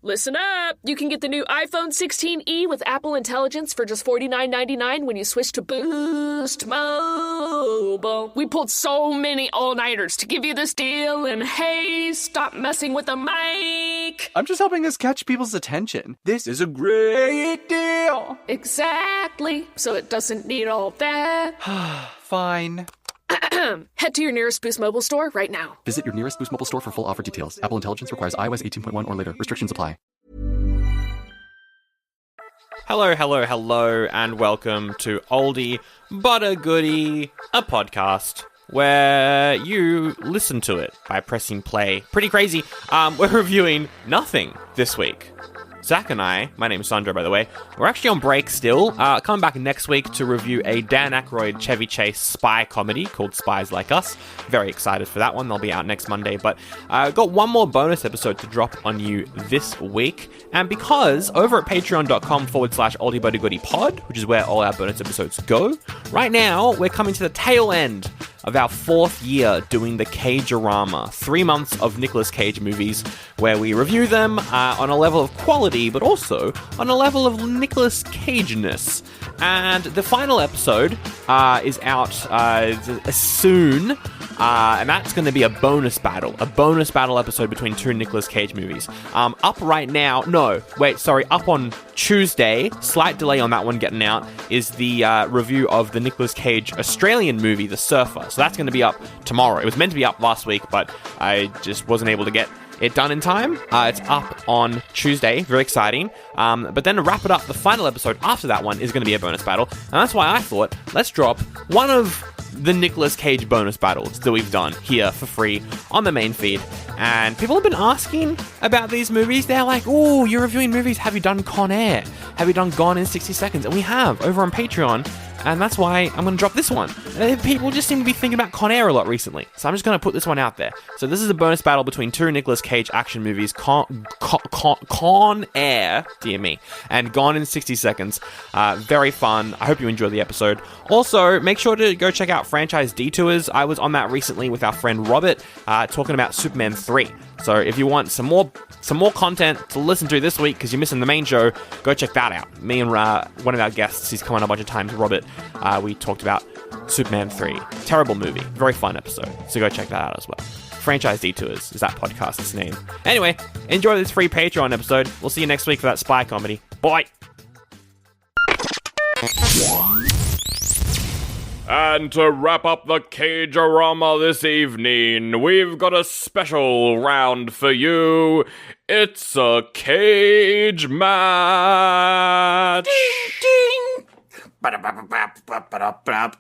Listen up! You can get the new iPhone 16e with Apple Intelligence for just $49.99 when you switch to Boost Mobile. We pulled so many all-nighters to give you this deal, and hey, stop messing with the mic! I'm just helping us catch people's attention. This is a great deal! Exactly, so it doesn't need all that. Fine. Head to your nearest Boost Mobile store right now. Visit your nearest Boost Mobile store for full offer details. Apple Intelligence requires iOS 18.1 or later. Restrictions apply. Hello, and welcome to Oldie but a Goodie, a podcast where you listen to it by pressing play. Pretty crazy. We're reviewing nothing this week. Zach and I, my name's Sandro, by the way, we're actually on break still. Coming back next week to review a Dan Aykroyd Chevy Chase spy comedy called Spies Like Us. Very excited for that one. They'll be out next Monday. But got one more bonus episode to drop on you this week. And because over at patreon.com/oldiebuttagoodiepod, which is where all our bonus episodes go, right now we're coming to the tail end of our 4th year doing the Cage-orama. 3 months of Nicolas Cage movies where we review them on a level of quality, but also on a level of Nicolas Cage-ness. And the final episode is out soon, and that's going to be a bonus battle episode between 2 Nicolas Cage movies. Up on Tuesday, slight delay on that one getting out, is the review of the Nicolas Cage Australian movie, The Surfer. So that's going to be up tomorrow. It was meant to be up last week, but I just wasn't able to get it done in time. It's up on Tuesday. Very exciting. But then to wrap it up, the final episode after that one is going to be a bonus battle. And that's why I thought, let's drop one of the Nicolas Cage bonus battles that we've done here for free on the main feed. And people have been asking about these movies. They're like, oh, you're reviewing movies. Have you done Con Air? Have you done Gone in 60 Seconds? And we have over on Patreon. And that's why I'm going to drop this one. People just seem to be thinking about Con Air a lot recently. So I'm just going to put this one out there. So this is a bonus battle between 2 Nicolas Cage action movies, Con Air, dear me, and Gone in 60 Seconds. Very fun. I hope you enjoy the episode. Also, make sure to go check out Franchise Detours. I was on that recently with our friend Robert, talking about Superman 3. So if you want some more content to listen to this week because you're missing the main show, go check that out. Me and one of our guests, he's come on a bunch of times, Robert, we talked about Superman 3. Terrible movie. Very fun episode. So go check that out as well. Franchise Detours is that podcast's name. Anyway, enjoy this free Patreon episode. We'll see you next week for that spy comedy. Bye! And to wrap up the Cage-orama this evening, we've got a special round for you. It's a cage match. Ding, ding.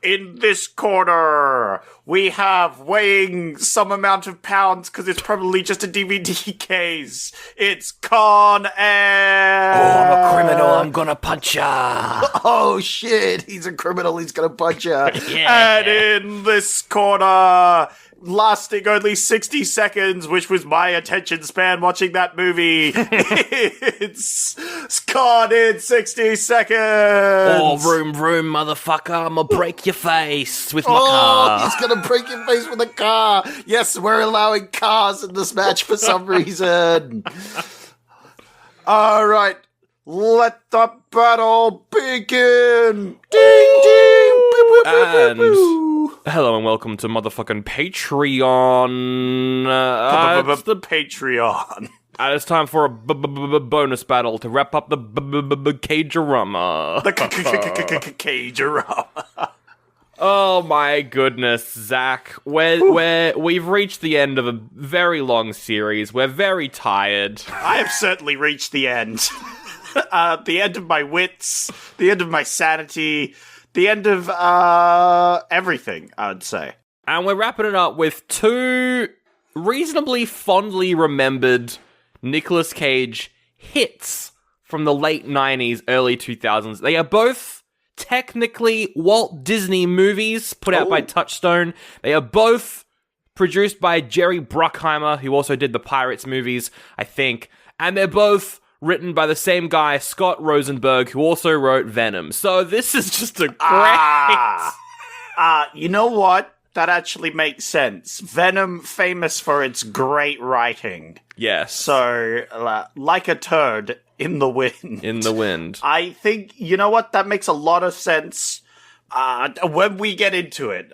In this corner, we have weighing some amount of pounds because it's probably just a DVD case. It's Con Air. Oh, I'm a criminal. I'm gonna punch ya. Oh shit, he's a criminal. He's gonna punch ya. Yeah. And in this corner, lasting only 60 seconds, which was my attention span watching that movie, it's Con in 60 seconds. Oh, vroom, vroom, motherfucker. I'm gonna break your face with my car. He's gonna break your face with a car. Yes, we're allowing cars in this match for some reason. All right, let the battle begin. Ding, ding. Boop, boop, boop, boop, boop. Hello and welcome to motherfucking Patreon. It's The Patreon. And it's time for a bonus battle to wrap up the Cage-orama. The Cage-orama. Oh my goodness, Zach. We've reached the end of a very long series. We're very tired. I have certainly reached the end. The end of my wits, the end of my sanity, the end of everything, I would say. And we're wrapping it up with 2 reasonably fondly remembered Nicolas Cage hits from the late 90s, early 2000s. They are both technically Walt Disney movies put out by Touchstone. They are both produced by Jerry Bruckheimer, who also did the Pirates movies, I think. And they're both written by the same guy, Scott Rosenberg, who also wrote Venom. So this is just a great... You know what? That actually makes sense. Venom, famous for its great writing. Yes. So, like a turd in the wind. In the wind. I think, you know what? That makes a lot of sense when we get into it.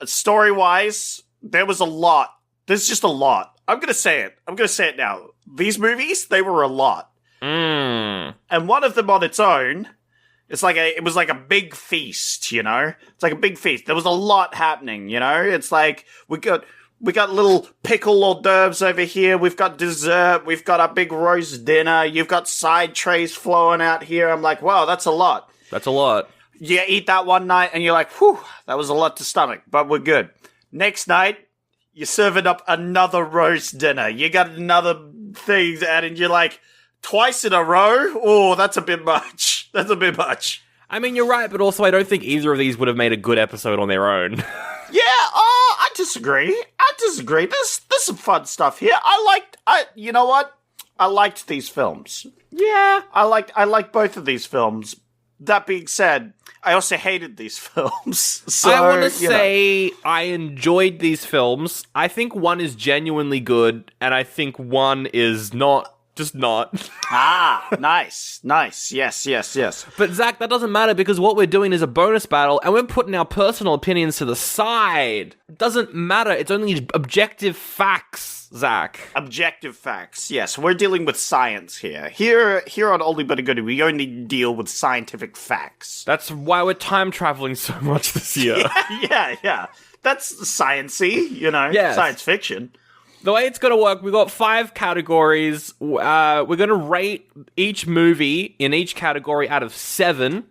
Story-wise, there was a lot. There's just a lot. I'm going to say it. I'm going to say it now. These movies, they were a lot. And one of them on its own, it was like a big feast, you know? It's like a big feast. There was a lot happening, you know? It's like, we got little pickle hors d'oeuvres over here. We've got dessert. We've got a big roast dinner. You've got side trays flowing out here. I'm like, wow, that's a lot. That's a lot. You eat that one night and you're like, whew, that was a lot to stomach, but we're good. Next night, you're serving up another roast dinner. You got another thing, and you're like, twice in a row? Oh, that's a bit much. That's a bit much. I mean, you're right, but also I don't think either of these would have made a good episode on their own. Yeah, I disagree. There's some fun stuff here. You know what? I liked these films. Yeah. I liked both of these films. That being said, I also hated these films. So, I want to say I enjoyed these films. I think one is genuinely good, and I think one is not. Just not. Nice. Yes. But Zach, that doesn't matter because what we're doing is a bonus battle and we're putting our personal opinions to the side. It doesn't matter. It's only objective facts, Zach. Objective facts. Yes, we're dealing with science here. Here on Oldie But Goodie, we only deal with scientific facts. That's why we're time traveling so much this year. Yeah. That's sciencey, you know, yes. Science fiction. The way it's going to work, we've got 5 categories. We're going to rate each movie in each category out of 7.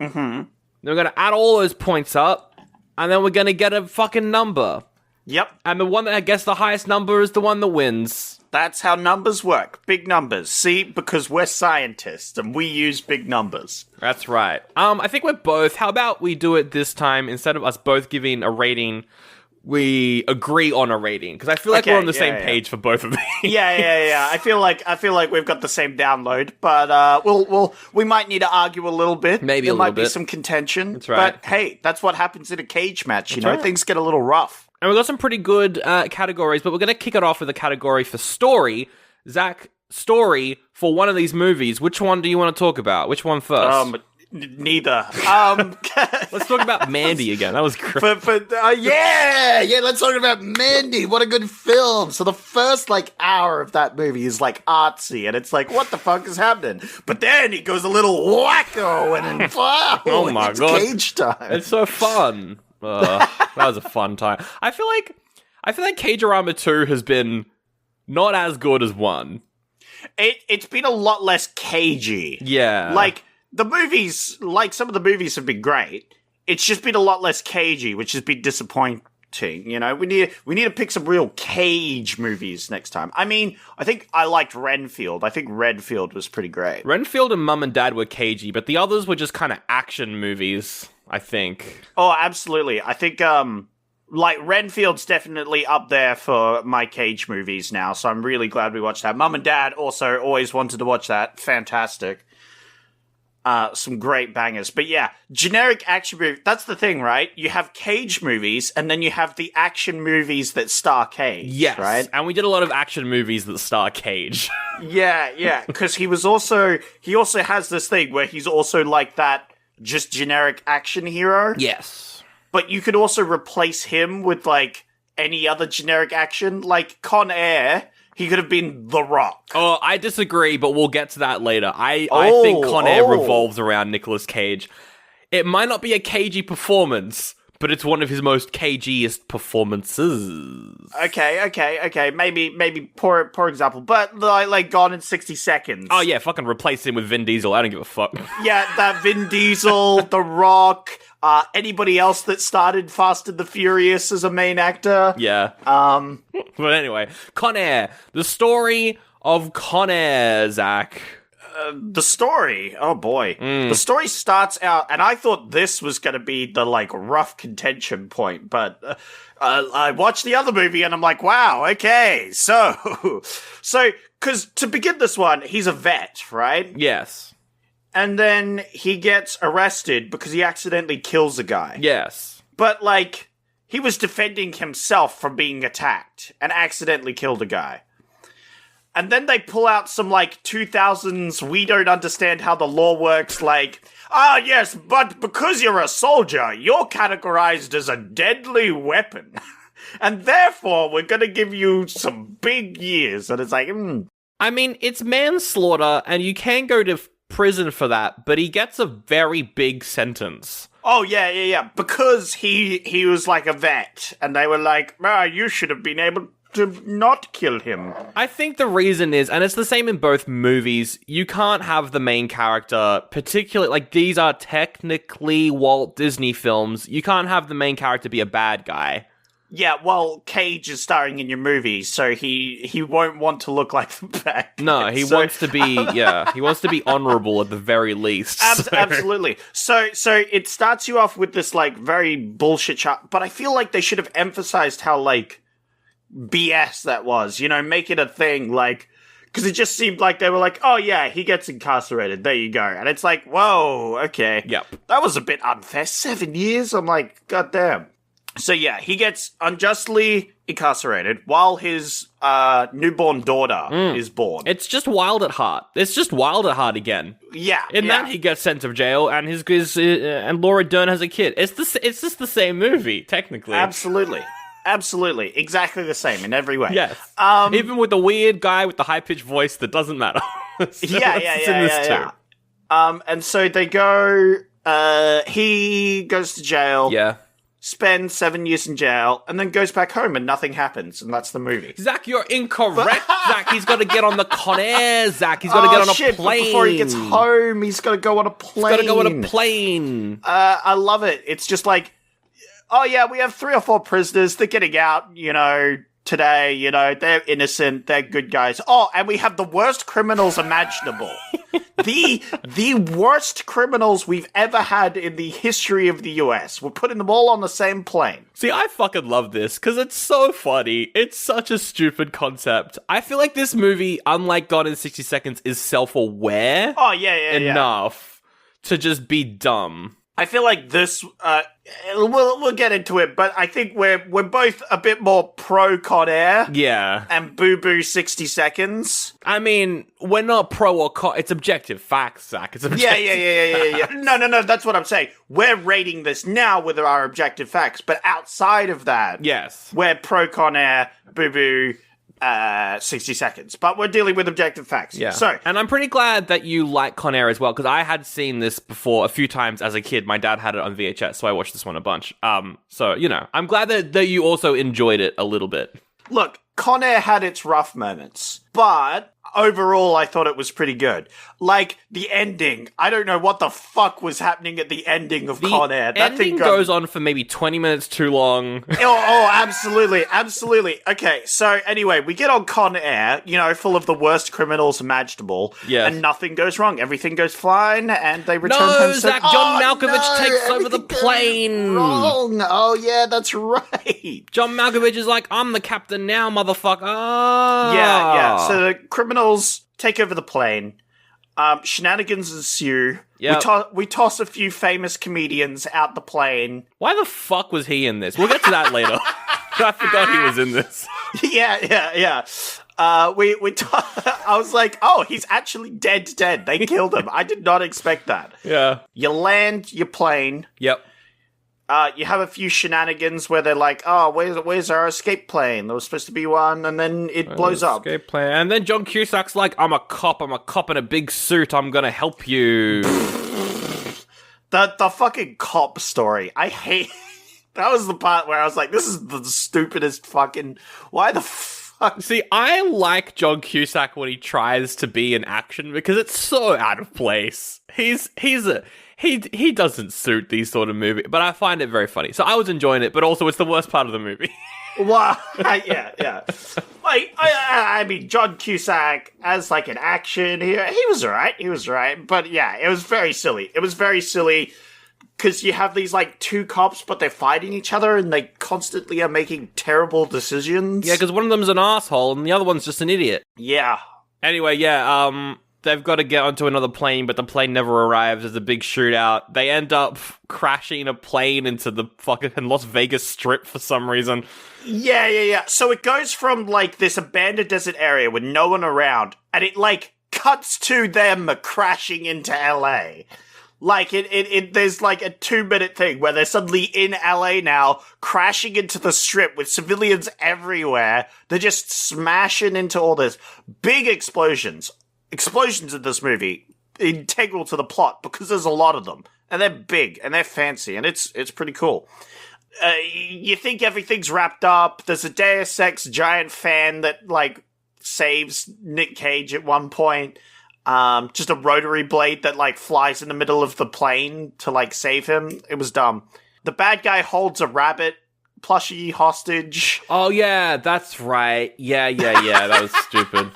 Mm-hmm. Then we're going to add all those points up, and then we're going to get a fucking number. Yep. And the one that gets the highest number is the one that wins. That's how numbers work. Big numbers. See, because we're scientists, and we use big numbers. That's right. I think we're both. How about we do it this time, instead of us both giving a rating, we agree on a rating, because I feel like we're on the same page for both of these. Yeah. I feel like we've got the same download, but we might need to argue a little bit. Maybe there a little might be bit. some contention. That's right. But hey, that's what happens in a cage match. You That's know, right. things get a little rough. And we've got some pretty good categories, but we're going to kick it off with a category for story. Zach, story for one of these movies. Which one do you want to talk about? Which one first? Neither. Let's talk about Mandy again. That was great. Yeah, let's talk about Mandy. What a good film. So the first, hour of that movie is, artsy, and it's like, what the fuck is happening? But then he goes a little wacko, and then, wow, oh my it's God. cage time. It's so fun. That was a fun time. I feel like Cage-orama 2 has been not as good as 1. It's been a lot less cagey. Yeah. The movies, some of the movies have been great. It's just been a lot less cagey, which has been disappointing. You know, we need to pick some real cage movies next time. I mean, I think I liked Renfield. I think Renfield was pretty great. Renfield and Mum and Dad were cagey, but the others were just kind of action movies, I think. Oh, absolutely. I think, Renfield's definitely up there for my cage movies now, so I'm really glad we watched that. Mum and Dad also always wanted to watch that. Fantastic. Some great bangers. But yeah, generic action movie. That's the thing, right? You have Cage movies, and then you have the action movies that star Cage. Yes, right? and we did a lot of action movies that star Cage. Yeah, because he also has this thing where he's also like that just generic action hero. Yes. But you could also replace him with, any other generic action. Like Con Air, he could have been The Rock. Oh, I disagree, but we'll get to that later. I think Con Air revolves around Nicolas Cage. It might not be a cagey performance, but it's one of his most cagiest performances. Okay. Maybe poor example, but Gone in 60 Seconds. Oh yeah, fucking replace him with Vin Diesel. I don't give a fuck. Yeah, that Vin Diesel, The Rock, anybody else that started Fast and the Furious as a main actor. Yeah. But anyway, Con Air. The story of Con Air, Zach. The story, oh boy. The story starts out, and I thought this was going to be the, rough contention point, but I watched the other movie, and I'm like, wow, okay, so, because to begin this one, he's a vet, right? Yes. And then he gets arrested because he accidentally kills a guy. Yes. But, like, he was defending himself from being attacked and accidentally killed a guy. And then they pull out some, like, 2000s, we don't understand how the law works, like, yes, but because you're a soldier, you're categorized as a deadly weapon. And therefore, we're gonna give you some big years. And it's like, I mean, it's manslaughter, and you can go to prison for that, but he gets a very big sentence. Oh, yeah. Because he was like a vet, and they were like, you should have been able to not kill him. I think the reason is, and it's the same in both movies, you can't have the main character, particularly, like, these are technically Walt Disney films, you can't have the main character be a bad guy. Yeah, well, Cage is starring in your movie, so he won't want to look like the bad guy. No, he wants to be, he wants to be honorable at the very least. Absolutely. So it starts you off with this, like, very bullshit shot, but I feel like they should have emphasized how, like, BS that was, make it a thing, like, because it just seemed like they were like, oh yeah, he gets incarcerated, there you go. And it's like, whoa, okay. Yep. That was a bit unfair. 7 years? I'm like, goddamn. So yeah, he gets unjustly incarcerated while his newborn daughter is born. It's just wild at heart. It's just wild at heart again. Yeah. That he gets sent to jail, and his and Laura Dern has a kid. It's just the same movie, technically. Absolutely. Exactly the same in every way. Yes. Even with the weird guy with the high-pitched voice, that doesn't matter. Yeah. And so they go, he goes to jail. Yeah. Spends 7 years in jail, and then goes back home and nothing happens, and that's the movie. Zach, you're incorrect. Zach, he's got to get on the Con Air, Zach. He's got to get on a plane. But before he gets home, he's got to go on a plane. I love it. It's just like, oh yeah, we have 3 or 4 prisoners. They're getting out, today. They're innocent. They're good guys. Oh, and we have the worst criminals imaginable. the worst criminals we've ever had in the history of the US. We're putting them all on the same plane. See, I fucking love this, because it's so funny. It's such a stupid concept. I feel like this movie, unlike Gone in 60 Seconds, is self-aware. Oh, yeah. Enough to just be dumb. I feel like this, we'll get into it, but I think we're both a bit more pro Con Air. Yeah. And boo-boo 60 Seconds. I mean, we're not pro or con, it's objective facts, Zach. It's objective Yeah. No, that's what I'm saying. We're rating this now with our objective facts, but outside of that, yes, we're pro Con Air, boo-boo, 60 Seconds, but we're dealing with objective facts. Yeah. So, and I'm pretty glad that you like Con Air as well, because I had seen this before a few times as a kid. My dad had it on VHS, so I watched this one a bunch. So, I'm glad that you also enjoyed it a little bit. Look, Con Air had its rough moments, but overall, I thought it was pretty good. Like, the ending. I don't know what the fuck was happening at the ending of Con Air. That ending goes on for maybe 20 minutes too long. Absolutely. Okay, so anyway, we get on Con Air, full of the worst criminals imaginable, and nothing goes wrong. Everything goes fine, and they return home. No, Zach, John Malkovich takes over the plane. Wrong. Oh, yeah, that's right. John Malkovich is like, I'm the captain now, motherfucker. Yeah. So the criminals take over the plane. Shenanigans ensue. Yep. We toss a few famous comedians out the plane. Why the fuck was he in this? We'll get to that later. I forgot he was in this. Yeah. I was like, oh, he's actually dead. They killed him. I did not expect that. Yeah. You land your plane. Yep. You have a few shenanigans where they're like, oh, where's our escape plane? There was supposed to be one, and then it blows up. Escape plane. And then John Cusack's like, I'm a cop in a big suit, I'm gonna help you. The fucking cop story. I hate... That was the part where I was like, this is the stupidest fucking... Why the fuck? See, I like John Cusack when he tries to be in action, because it's so out of place. He doesn't suit these sort of movies, but I find it very funny. So I was enjoying it, but also it's the worst part of the movie. Wow. Yeah. Like, I mean, John Cusack as like an action here, he was alright. But yeah, it was very silly. Because you have these like 2 cops, but they're fighting each other, and they constantly are making terrible decisions. Yeah, because one of them's an asshole, and the other one's just an idiot. Yeah. Anyway, yeah, They've got to get onto another plane, but the plane never arrives. There's a big shootout. They end up crashing a plane into the fucking Las Vegas Strip for some reason. Yeah. So it goes from, like, this abandoned desert area with no one around, and it, like, cuts to them crashing into LA. Like, there's, like, a 2-minute thing where they're suddenly in LA now, crashing into the Strip with civilians everywhere. They're just smashing into all this. Big explosions. Explosions in this movie, integral to the plot, because there's a lot of them. And they're big, and they're fancy, and it's pretty cool. You think everything's wrapped up. There's a Deus Ex giant fan that, like, saves Nic Cage at one point. Just a rotary blade that, like, flies in the middle of the plane to, like, save him. It was dumb. The bad guy holds a rabbit plushie hostage. Oh, yeah, that's right. Yeah, that was stupid.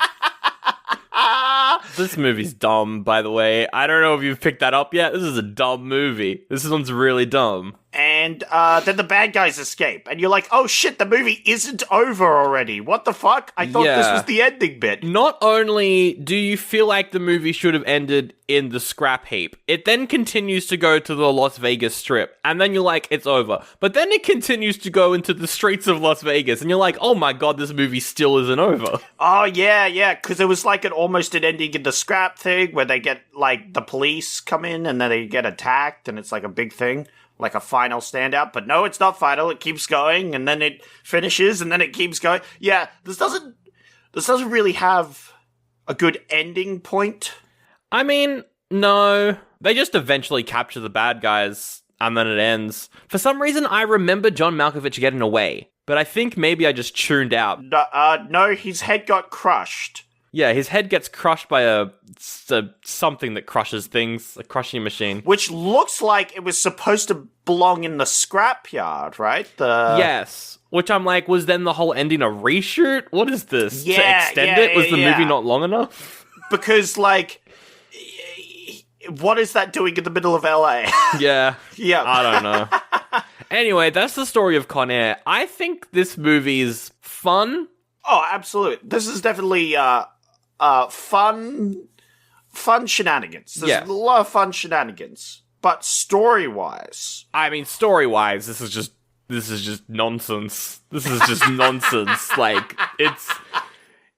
This movie's dumb, by the way. I don't know if you've picked that up yet. This is a dumb movie. This one's really dumb. And then the bad guys escape. And you're like, oh shit, the movie isn't over already. What the fuck? I thought this was the ending bit. Not only do you feel like the movie should have ended in the scrap heap, it then continues to go to the Las Vegas Strip. And then you're like, it's over. But then it continues to go into the streets of Las Vegas. And you're like, oh my god, this movie still isn't over. Oh, yeah. Because it was like almost an ending in the scrap thing where they get, like, the police come in and then they get attacked. And it's like a big thing. Like a final standout, but no, it's not final. It keeps going, and then it finishes, and then it keeps going. Yeah, this doesn't really have a good ending point. I mean, no. They just eventually capture the bad guys, and then it ends. For some reason, I remember John Malkovich getting away, but I think maybe I just tuned out. No, his head got crushed. Yeah, his head gets crushed by a something that crushes things, a crushing machine. Which looks like it was supposed to belong in the scrapyard, right? Yes. Which I'm like, was then the whole ending a reshoot? What is this? To extend it? Was the movie not long enough? Because, like, what is that doing in the middle of LA? Yeah. Yeah. I don't know. Anyway, that's the story of Con Air. I think this movie is fun. Oh, absolutely. This is definitely fun shenanigans. There's a lot of fun shenanigans. But story-wise... I mean, story-wise, this is just nonsense. This is just nonsense. Like,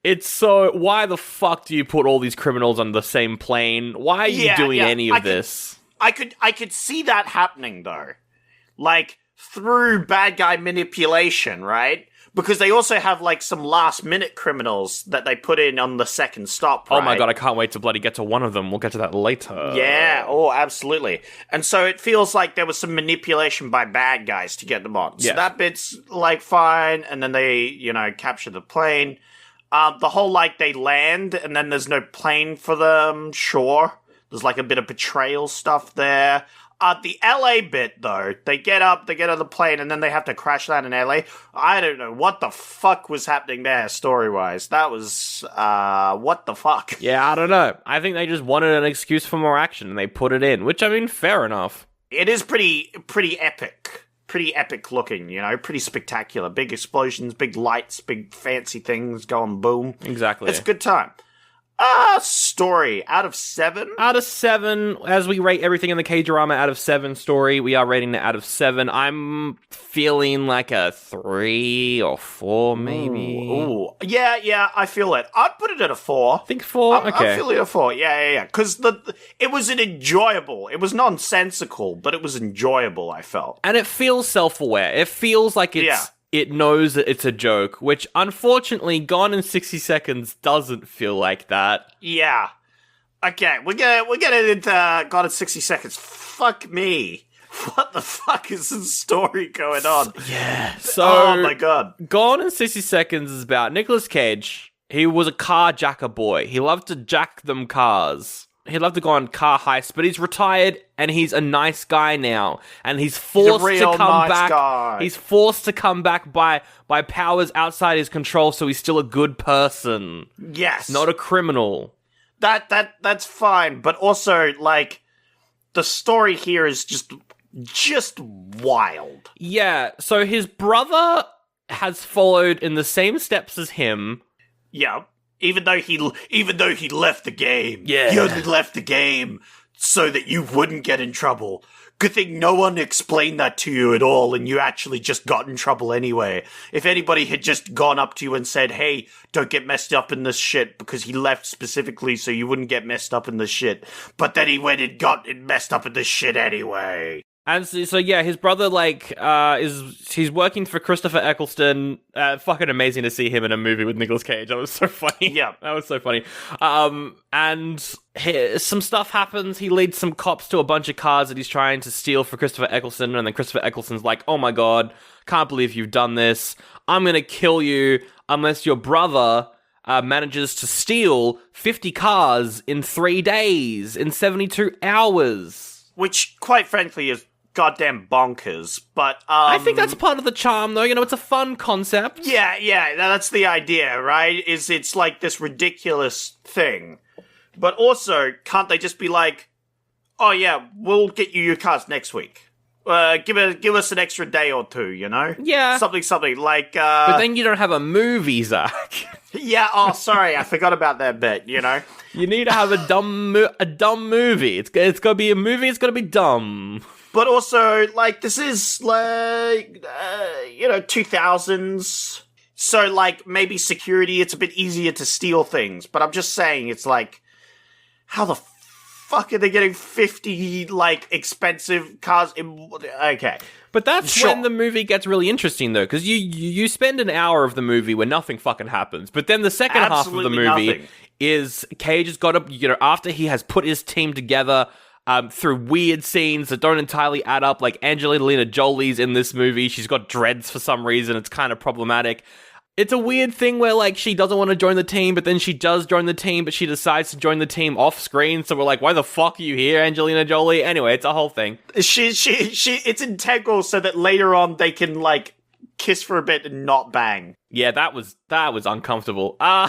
it's so... Why the fuck do you put all these criminals on the same plane? Why are you doing any of this? I could see that happening, though. Like, through bad guy manipulation, right? Because they also have, like, some last-minute criminals that they put in on the second stop, right? Oh my god, I can't wait to bloody get to one of them. We'll get to that later. Yeah, absolutely. And so it feels like there was some manipulation by bad guys to get them on. So that bit's, like, fine, and then they, capture the plane. The whole, like, they land, and then there's no plane for them, sure. There's, like, a bit of betrayal stuff there. The LA bit, though, they get on the plane, and then they have to crash land in LA. I don't know what the fuck was happening there, story-wise. That was, what the fuck? Yeah, I don't know. I think they just wanted an excuse for more action, and they put it in, which, I mean, fair enough. It is pretty epic. Pretty epic looking, pretty spectacular. Big explosions, big lights, big fancy things going boom. Exactly. It's a good time. Story, out of 7? Out of 7, as we rate everything in the K-drama out of 7 story, we are rating it out of 7. I'm feeling like a 3 or 4, maybe. Ooh. Yeah, I feel it. I'd put it at a 4. I think 4? Okay. I'm feeling a 4, yeah. Because it was it was nonsensical, but it was enjoyable, I felt. And it feels self-aware. It feels like it knows that it's a joke, which unfortunately Gone in 60 Seconds doesn't feel like that. Yeah. Okay, we're getting into Gone in 60 Seconds. Fuck me. What the fuck is this story going on? So, oh my god. Gone in 60 Seconds is about Nicolas Cage. He was a car jacker boy. He loved to jack them cars. He'd love to go on car heists, but he's retired and he's a nice guy now. And he's forced to come back. Guy. He's forced to come back by powers outside his control, so he's still a good person. Yes. Not a criminal. That's fine, but also, like, the story here is just wild. Yeah, so his brother has followed in the same steps as him. Yeah. Even though he left the game. Yeah. He only left the game so that you wouldn't get in trouble. Good thing no one explained that to you at all, and you actually just got in trouble anyway. If anybody had just gone up to you and said, hey, don't get messed up in this shit, because he left specifically so you wouldn't get messed up in this shit. But then he went and got messed up in this shit anyway. And so yeah, his brother, he's working for Christopher Eccleston. Fucking amazing to see him in a movie with Nicolas Cage. That was so funny. Yeah. That was so funny. And some stuff happens. He leads some cops to a bunch of cars that he's trying to steal for Christopher Eccleston. And then Christopher Eccleston's like, oh my god, can't believe you've done this. I'm gonna kill you unless your brother manages to steal 50 cars in 3 days, in 72 hours. Which, quite frankly, is goddamn bonkers, but I think that's part of the charm, though. You know, it's a fun concept. Yeah, that's the idea, right? It's like this ridiculous thing. But also, can't they just be like, oh yeah, we'll get you your cars next week. Give us an extra day or two, you know? Yeah. Something like, But then you don't have a movie, Zach. Yeah, oh, sorry, I forgot about that bit, you know? You need to have a dumb movie. It's gotta be a movie, it's gotta be dumb. But also, like, this is, like, 2000s. So, like, maybe security, it's a bit easier to steal things. But I'm just saying, it's like, how the fuck are they getting 50, like, expensive cars? Okay. But that's Sure. when the movie gets really interesting, though, because you spend an hour of the movie where nothing fucking happens. But then the second half of the Absolutely movie nothing. is Cage has got to, after he has put his team together, through weird scenes that don't entirely add up, like Angelina Jolie's in this movie. She's got dreads for some reason. It's kind of problematic. It's a weird thing where, like, she doesn't want to join the team, but then she does join the team, but she decides to join the team off screen. So we're like, why the fuck are you here, Angelina Jolie? Anyway, it's a whole thing. It's integral so that later on they can, like, kiss for a bit and not bang. Yeah, that was uncomfortable. I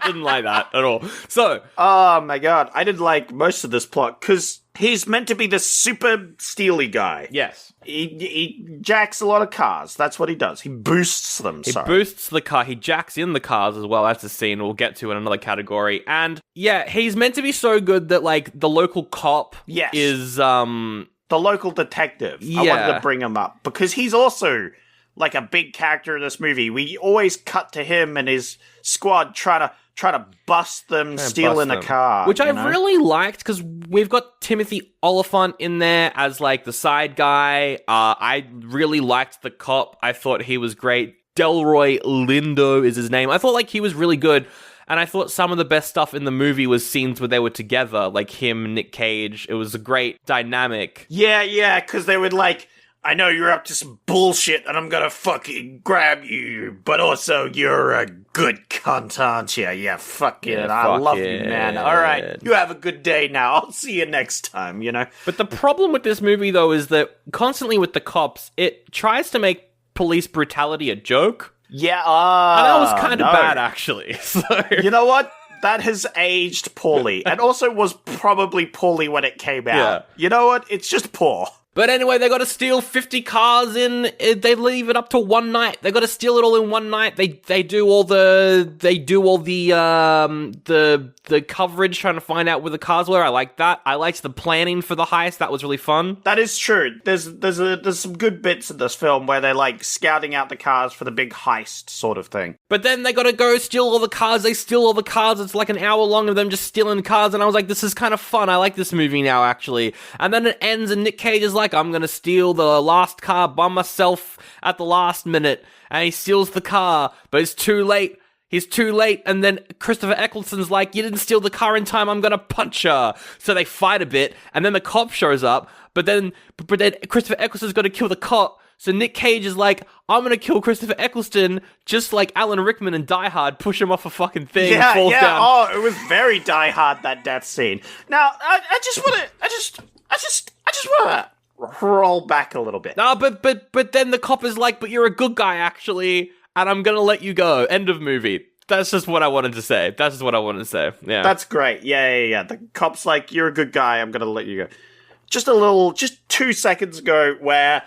didn't like that at all. So, Oh my god, I didn't like most of this plot, because he's meant to be this super steely guy. yes. He jacks a lot of cars. That's what he does. He boosts them. He boosts the car. He jacks in the cars as well. That's a scene we'll get to in another category. And yeah, he's meant to be so good that, like, the local cop Yes. is The local detective. I wanted Yeah. to bring him up because he's also like a big character in this movie. We always cut to him and his squad trying to bust them stealing a car, which you I know? really liked because we've got Timothy Oliphant in there as, like, the side guy. I really liked the cop. I thought he was great. Delroy Lindo is his name. I thought, like, he was really good. And I thought some of the best stuff in the movie was scenes where they were together, like him, Nic Cage. It was a great dynamic. Yeah, because they would like, I know you're up to some bullshit and I'm gonna fucking grab you, but also you're a good cunt, aren't you? Yeah, fuck it. I fuck love it. you, man. All right, you have a good day now. I'll see you next time, you know? But the problem with this movie, though, is that constantly with the cops, it tries to make police brutality a joke. Yeah, And that was kind of bad, actually. So, You know what? That has aged poorly, and also was probably poorly when it came out. Yeah. You know what? It's just poor. But anyway, they got to steal 50 cars they leave it up to one night. They got to steal it all in one night. They do all the coverage trying to find out where the cars were. I like that. I liked the planning for the heist. That was really fun. That is true. There's some good bits in this film where they're like scouting out the cars for the big heist sort of thing. But then they got to go steal all the cars. They steal all the cars. It's like an hour long of them just stealing cars. And I was like, this is kind of fun. I like this movie now, actually. And then it ends and Nic Cage is like, I'm going to steal the last car by myself at the last minute. And he steals the car, but it's too late. He's too late. And then Christopher Eccleston's like, you didn't steal the car in time. I'm going to punch her. So they fight a bit. And then the cop shows up. But then Christopher Eccleston's got to kill the cop. So Nic Cage is like, I'm going to kill Christopher Eccleston, just like Alan Rickman in Die Hard, push him off a fucking thing, falls down. Oh, it was very Die Hard, that death scene. Now, I just want to roll back a little bit. No, but then the cop is like, but you're a good guy, actually, and I'm going to let you go. End of movie. That's just what I wanted to say. Yeah. That's great. Yeah. The cop's like, you're a good guy, I'm going to let you go. Just 2 seconds ago, where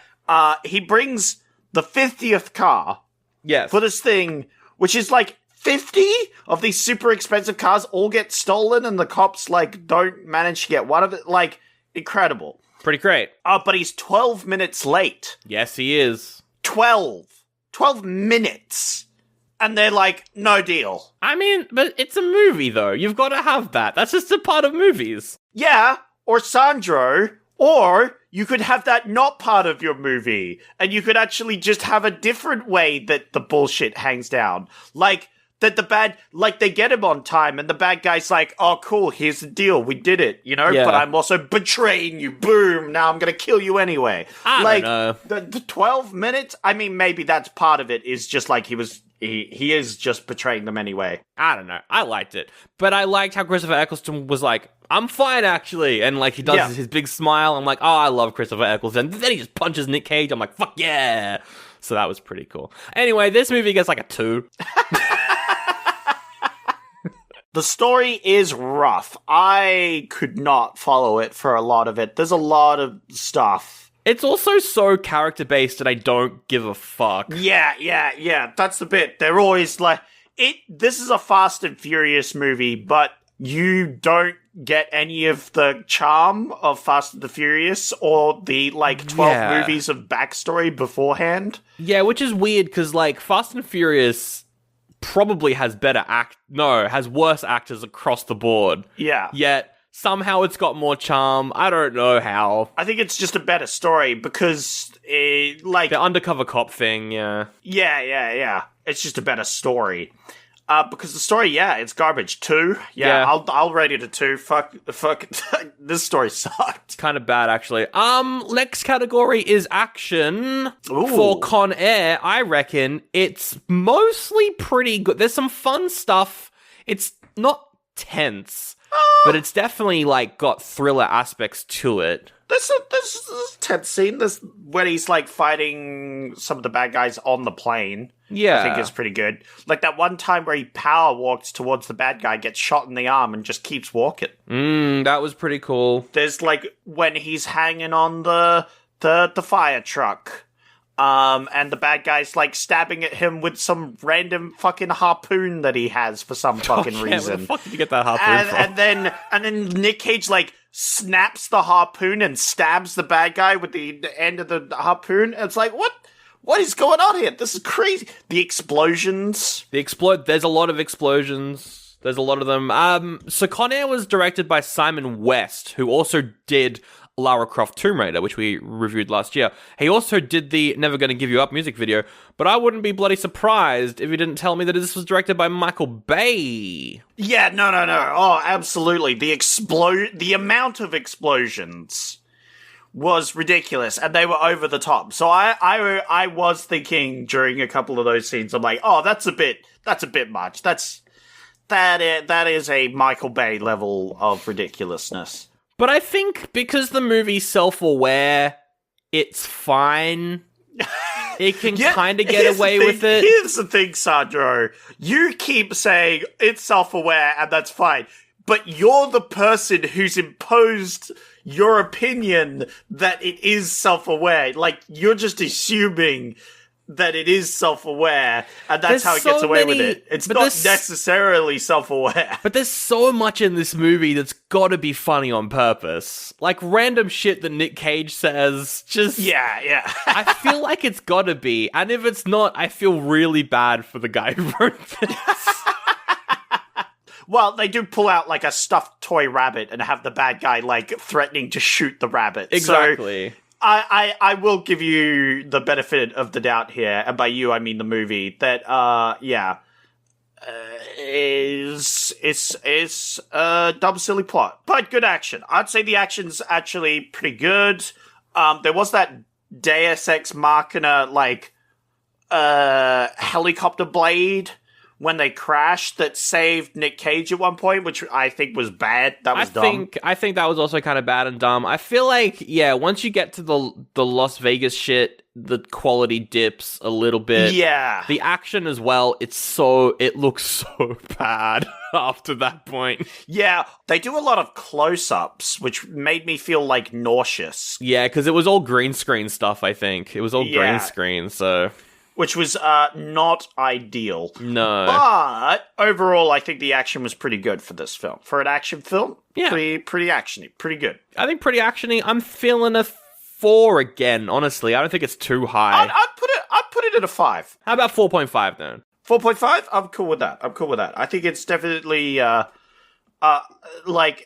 he brings the 50th car yes. for this thing, which is like 50 of these super expensive cars all get stolen and the cops, like, don't manage to get one of it. Like, incredible. Pretty great. But he's 12 minutes late. Yes, he is. 12 minutes. And they're like, no deal. I mean, but it's a movie, though. You've got to have that. That's just a part of movies. Yeah, or Sandro, or you could have that not part of your movie, and you could actually just have a different way that the bullshit hangs down. Like, that they get him on time, and the bad guy's like, oh, cool, here's the deal, we did it, you know? Yeah. But I'm also betraying you, boom, now I'm gonna kill you anyway. I don't know. The 12 minutes, I mean, maybe that's part of it, is just like he is just betraying them anyway. I don't know. I liked it. But I liked how Christopher Eccleston was like, I'm fine, actually. And, like, he does his big smile. I'm like, oh, I love Christopher Eccleston. Then he just punches Nic Cage. I'm like, fuck yeah. So that was pretty cool. Anyway, this movie gets like a 2. The story is rough. I could not follow it for a lot of it. There's a lot of stuff. It's also so character-based and I don't give a fuck. Yeah. That's the bit. They're always like, this is a Fast and Furious movie, but you don't get any of the charm of Fast and the Furious or the, 12 movies of backstory beforehand. Yeah, which is weird, because, Fast and Furious probably has has worse actors across the board. Yeah. Yet, somehow it's got more charm. I don't know how. I think it's just a better story because, the undercover cop thing, yeah. Yeah. It's just a better story. Because the story, it's garbage. 2. Yeah. I'll rate it a 2. Fuck. This story sucked. Kind of bad, actually. Next category is action. Ooh. For Con Air, I reckon it's mostly pretty good. There's some fun stuff. It's not tense, but it's definitely, got thriller aspects to it. There's a tense scene. There's when he's, fighting some of the bad guys on the plane. Yeah. I think it's pretty good. Like that one time where he power walks towards the bad guy, gets shot in the arm, and just keeps walking. That was pretty cool. There's, when he's hanging on the fire truck, and the bad guy's, stabbing at him with some random fucking harpoon that he has for some fucking reason. Where the fuck did you get that harpoon from? And then Nic Cage, snaps the harpoon and stabs the bad guy with the end of the harpoon. And it's like, what is going on here? This is crazy. The explosions. There's a lot of explosions. There's a lot of them. So Con Air was directed by Simon West, who also did Lara Croft Tomb Raider, which we reviewed last year. He also did the Never Gonna Give You Up music video, but I wouldn't be bloody surprised if you didn't tell me that this was directed by Michael Bay. Yeah, no. Oh, absolutely. The amount of explosions was ridiculous, and they were over the top. So I was thinking during a couple of those scenes, I'm like, oh, that's a bit much. That is a Michael Bay level of ridiculousness. But I think because the movie's self-aware, it's fine. It can kind of get away with it. Here's the thing, Sandro. You keep saying it's self-aware and that's fine. But you're the person who's imposed your opinion that it is self-aware. You're just assuming that it is self-aware, and that's how it gets away with it. It's not necessarily self-aware. But there's so much in this movie that's gotta be funny on purpose. Random shit that Nic Cage says, just... Yeah. I feel like it's gotta be, and if it's not, I feel really bad for the guy who wrote this. Well, they do pull out, a stuffed toy rabbit and have the bad guy, threatening to shoot the rabbit. Exactly. So, I will give you the benefit of the doubt here, and by you I mean the movie, that is a dumb silly plot, but good action. I'd say the action's actually pretty good. There was that Deus Ex Machina helicopter blade when they crashed that saved Nic Cage at one point, which I think was bad. That was dumb. I think that was also kind of bad and dumb. I feel like, once you get to the Las Vegas shit, the quality dips a little bit. Yeah. The action as well, it looks so bad after that point. Yeah, they do a lot of close-ups, which made me feel, nauseous. Yeah, because it was all green screen stuff, I think. It was all green screen, so... which was not ideal. No. But overall, I think the action was pretty good for this film. For an action film, Yeah. pretty actiony, pretty good. I think pretty actiony. I'm feeling a 4 again, honestly. I don't think it's too high. I'd put it at a 5. How about 4.5 then? 4.5? I'm cool with that. I think it's definitely,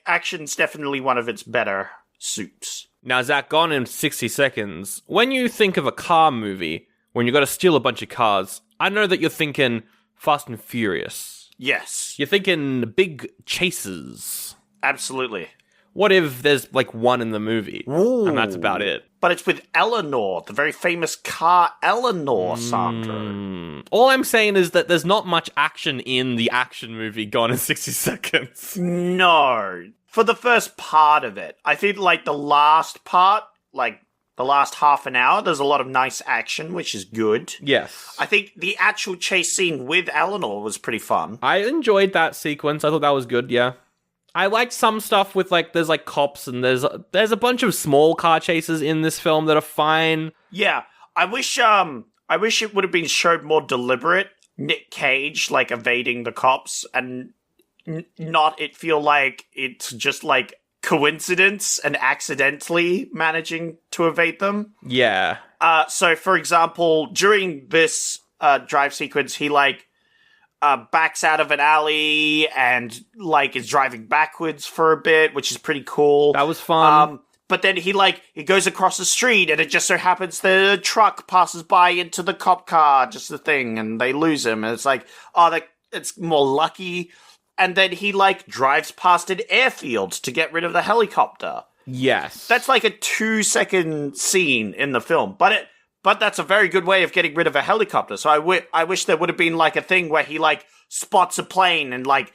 action's definitely one of its better suits. Now, Zach, gone in 60 seconds. When you think of a car movie, when you got to steal a bunch of cars, I know that you're thinking Fast and Furious. Yes. You're thinking big chases. Absolutely. What if there's like one in the movie? Ooh. And that's about it. But it's with Eleanor, the very famous car Eleanor, Sandro. All I'm saying is that there's not much action in the action movie Gone in 60 Seconds. No. For the first part of it. I think, like, the last part, like, the last half an hour, there's a lot of nice action, which is good. Yes. I think the actual chase scene with Eleanor was pretty fun. I enjoyed that sequence. I thought that was good, yeah. I liked some stuff with, like, there's, like, cops and there's a bunch of small car chases in this film that are fine. Yeah. I wish it would have been showed more deliberate. Nic Cage, like, evading the cops and not it feel like it's just, like, coincidence and accidentally managing to evade them. Yeah. So, for example, during this drive sequence, he, like, backs out of an alley and, like, is driving backwards for a bit, which is pretty cool. That was fun. But then he goes across the street and it just so happens the truck passes by into the cop car, just the thing, and they lose him. And it's like, it's more lucky. And then he, like, drives past an airfield to get rid of the helicopter. Yes. That's like a 2-second scene in the film. But that's a very good way of getting rid of a helicopter. So I wish there would have been, like, a thing where he, like, spots a plane and, like,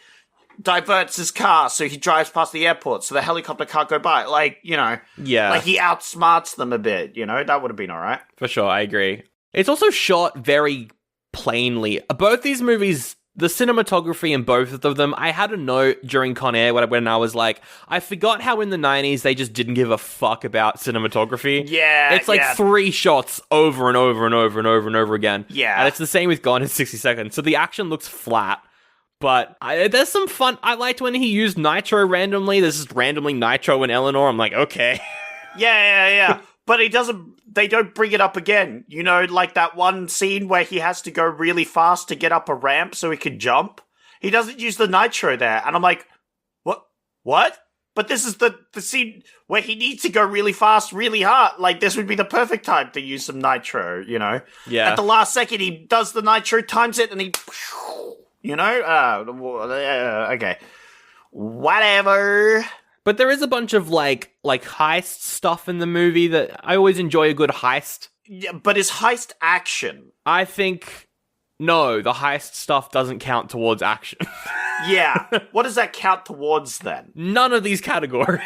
diverts his car so he drives past the airport so the helicopter can't go by. Like, you know. Yeah. Like, he outsmarts them a bit, you know? That would have been alright. For sure, I agree. It's also shot very plainly. Both these movies, the cinematography in both of them, I had a note during Con Air when I was like, I forgot how in the 90s they just didn't give a fuck about cinematography. Yeah, it's like 3 shots over and over and over and over and over again. Yeah. And it's the same with Gone in 60 Seconds. So the action looks flat. But there's some fun. I liked when he used nitro randomly. There's just randomly nitro and Eleanor. I'm like, okay. Yeah. But they don't bring it up again. You know, like that one scene where he has to go really fast to get up a ramp so he can jump. He doesn't use the nitro there. And I'm like, what? But this is the scene where he needs to go really fast, really hard. Like, this would be the perfect time to use some nitro, you know? Yeah. At the last second, he does the nitro, times it, and he... You know? Okay. Whatever. But there is a bunch of, like heist stuff in the movie that I always enjoy a good heist. Yeah, but is heist action? I think, no, the heist stuff doesn't count towards action. Yeah. What does that count towards then? None of these categories.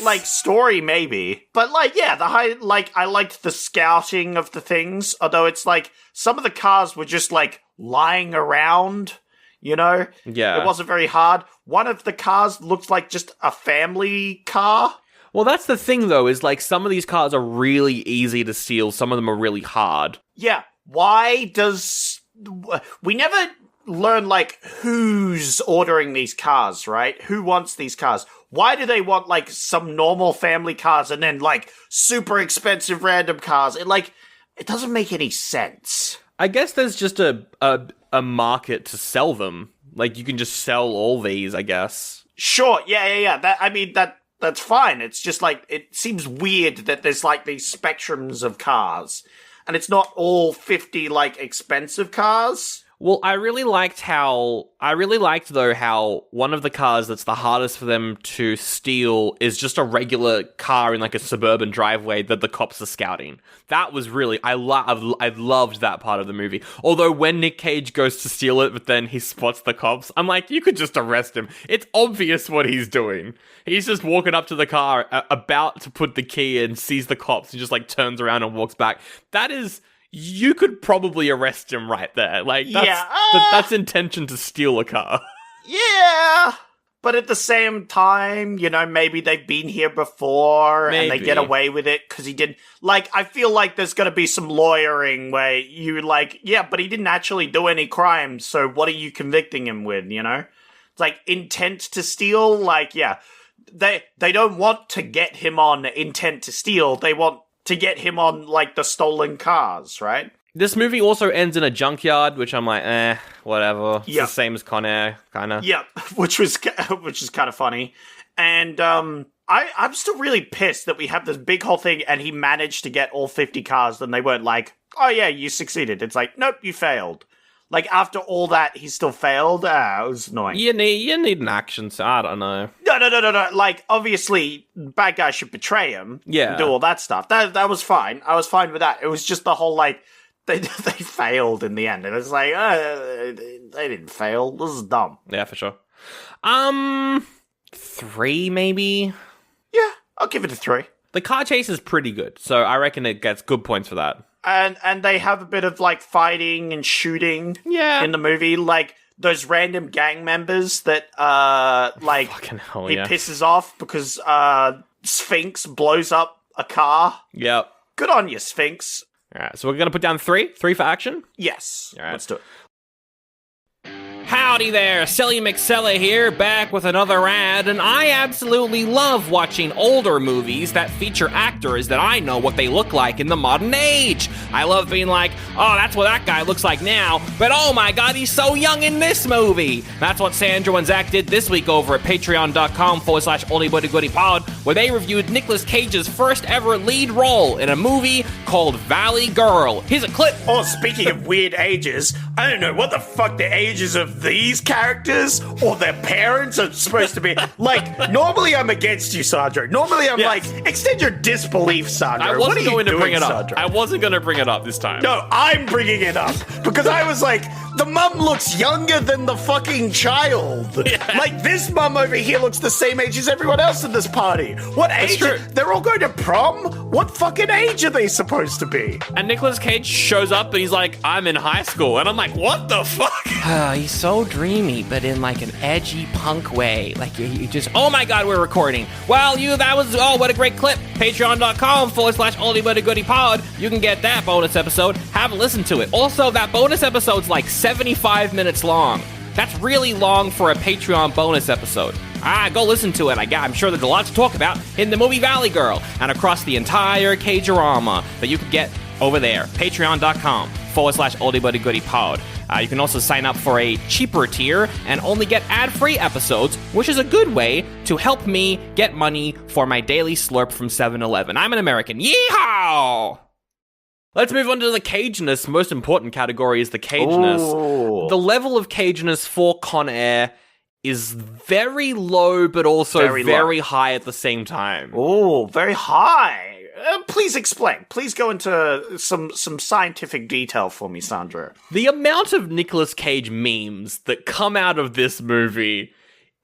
Like, story, maybe. But, like, yeah, I liked the scouting of the things, although it's like, some of the cars were just, like, lying around, you know? Yeah. It wasn't very hard. One of the cars looked like just a family car. Well, that's the thing, though, is, like, some of these cars are really easy to steal, some of them are really hard. Yeah. Why does... We never learn, like, who's ordering these cars, right? Who wants these cars? Why do they want, like, some normal family cars and then, like, super expensive random cars? It doesn't make any sense. I guess there's just a market to sell them. Like, you can just sell all these, I guess. Sure, yeah. That's fine. It's just, like, it seems weird that there's, like, these spectrums of cars. And it's not all 50, like, expensive cars. Well, I really liked, though, how one of the cars that's the hardest for them to steal is just a regular car in, like, a suburban driveway that the cops are scouting. That was really... I loved that part of the movie. Although when Nic Cage goes to steal it, but then he spots the cops, I'm like, you could just arrest him. It's obvious what he's doing. He's just walking up to the car, about to put the key in, sees the cops, and just, like, turns around and walks back. That is... You could probably arrest him right there. Like, that's intention to steal a car. Yeah, But at the same time, you know, maybe they've been here before and they get away with it because he didn't. Like, I feel like there's going to be some lawyering where you like, yeah, but he didn't actually do any crimes, so what are you convicting him with, you know? It's like intent to steal, like, yeah. They don't want to get him on intent to steal. They want to get him on, like, the stolen cars, right? This movie also ends in a junkyard, which I'm like, whatever. It's Yep. the same as Con Air, kind of. Yeah, which is kind of funny. And I'm still really pissed that we have this big whole thing and he managed to get all 50 cars and they weren't like, oh yeah, you succeeded. It's like, nope, you failed. Like, after all that, he still failed? It was annoying. You need an action, so I don't know. No. Like, obviously, bad guy should betray him. Yeah. And do all that stuff. That was fine. I was fine with that. It was just the whole, like, they failed in the end. And it's like, they didn't fail. This is dumb. Yeah, for sure. 3, maybe? Yeah, I'll give it a 3. The car chase is pretty good, so I reckon it gets good points for that. And they have a bit of, like, fighting and shooting in the movie. Like, those random gang members that, like, Fucking hell, he yeah. pisses off because Sphinx blows up a car. Yep. Good on you, Sphinx. All right, so we're going to put down 3 for action? Yes. All right. Let's do it. Howdy there, Silly McSella here, back with another ad, and I absolutely love watching older movies that feature actors that I know what they look like in the modern age. I love being like, oh, that's what that guy looks like now, but oh my god, he's so young in this movie. That's what Sandra and Zach did this week over at patreon.com/oldiebuddygoodypod, where they reviewed Nicolas Cage's first ever lead role in a movie called Valley Girl. Here's a clip. Oh, speaking of weird ages, I don't know what the fuck the ages of these characters or their parents are supposed to be. Like, normally I'm against you, Sandra. Normally I'm like, extend your disbelief, Sandra. I What are wasn't you going to doing, bring it up. Sandra? I wasn't going to bring it up this time. No, I'm bringing it up because I was like, the mum looks younger than the fucking child. Like, this mum over here looks the same age as everyone else in this party. What age? true. They're all going to prom? What fucking age are they supposed to be? And Nicolas Cage shows up and he's like, I'm in high school. And I'm like, what the fuck? He's so dreamy, but in like an edgy punk way. Like you just, Oh my god, we're recording. Well, what a great clip. Patreon.com/oldiebuddygoodypod. You can get that bonus episode. Have a listen to it. Also, that bonus episode's like 75 minutes long. That's really long for a Patreon bonus episode. Go listen to it. I'm sure there's a lot to talk about in the movie Valley Girl and across the entire Cagerama that you can get over there. Patreon.com/oldiebuddygoodypod. You can also sign up for a cheaper tier and only get ad-free episodes, which is a good way to help me get money for my daily slurp from 7-Eleven. I'm an American. Yeehaw! Let's move on to the cageness. Most important category is the cageness. Ooh. The level of cageness for Con Air is very low, but also very high at the same time. Oh, very high. Please explain. Please go into some scientific detail for me, Sandra. The amount of Nicolas Cage memes that come out of this movie